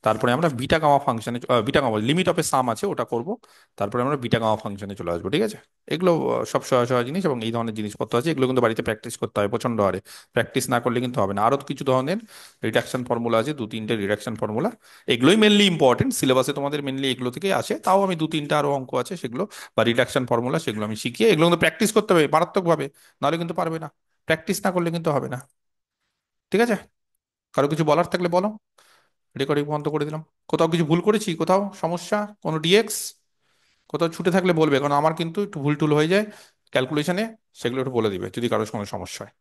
Speaker 1: তারপরে আমরা বিটা গামা ফাংশনে, বিটা গামা লিমিট অফ এ সাম আছে ওটা করব। তারপরে আমরা বিটা গামা ফাংশনে চলে আসবো, ঠিক আছে। এগুলো সব সহজ সহজ জিনিস, এবং এই ধরনের জিনিসপত্র আছে, এগুলো কিন্তু বাড়িতে প্র্যাকটিস করতে হবে প্রচন্ড হারে, প্র্যাকটিস না করলে কিন্তু হবে না। আরো কিছু ধরনের রিডাকশন ফর্মুলা আছে, 2-3টে রিডাকশন ফর্মুলা, এগুলোই মেনলি ইম্পর্টেন্ট, সিলেবাসে তোমাদের মেনলি এগুলো থেকেই আসে, তাও আমি 2-3টা আরো অঙ্ক আছে সেগুলো, বা রিডাকশন ফর্মুলা, সেগুলো আমি শিখিয়ে, এগুলো কিন্তু প্র্যাকটিস করতে হবে মারাত্মকভাবে, নাহলে কিন্তু পারবে না, প্র্যাকটিস না করলে কিন্তু হবে না, ঠিক আছে। কারো কিছু বলার থাকলে বলো, রেকর্ডিং বন্ধ করে দিলাম। কোথাও কিছু ভুল করেছি, কোথাও সমস্যা, কোনো ডিএক্স কোথাও ছুটে থাকলে বলবে, কারণ আমার কিন্তু একটু ভুল টুল হয়ে যায় ক্যালকুলেশনে, সেগুলো একটু বলে দিবে যদি কারোর কোনো সমস্যা হয়।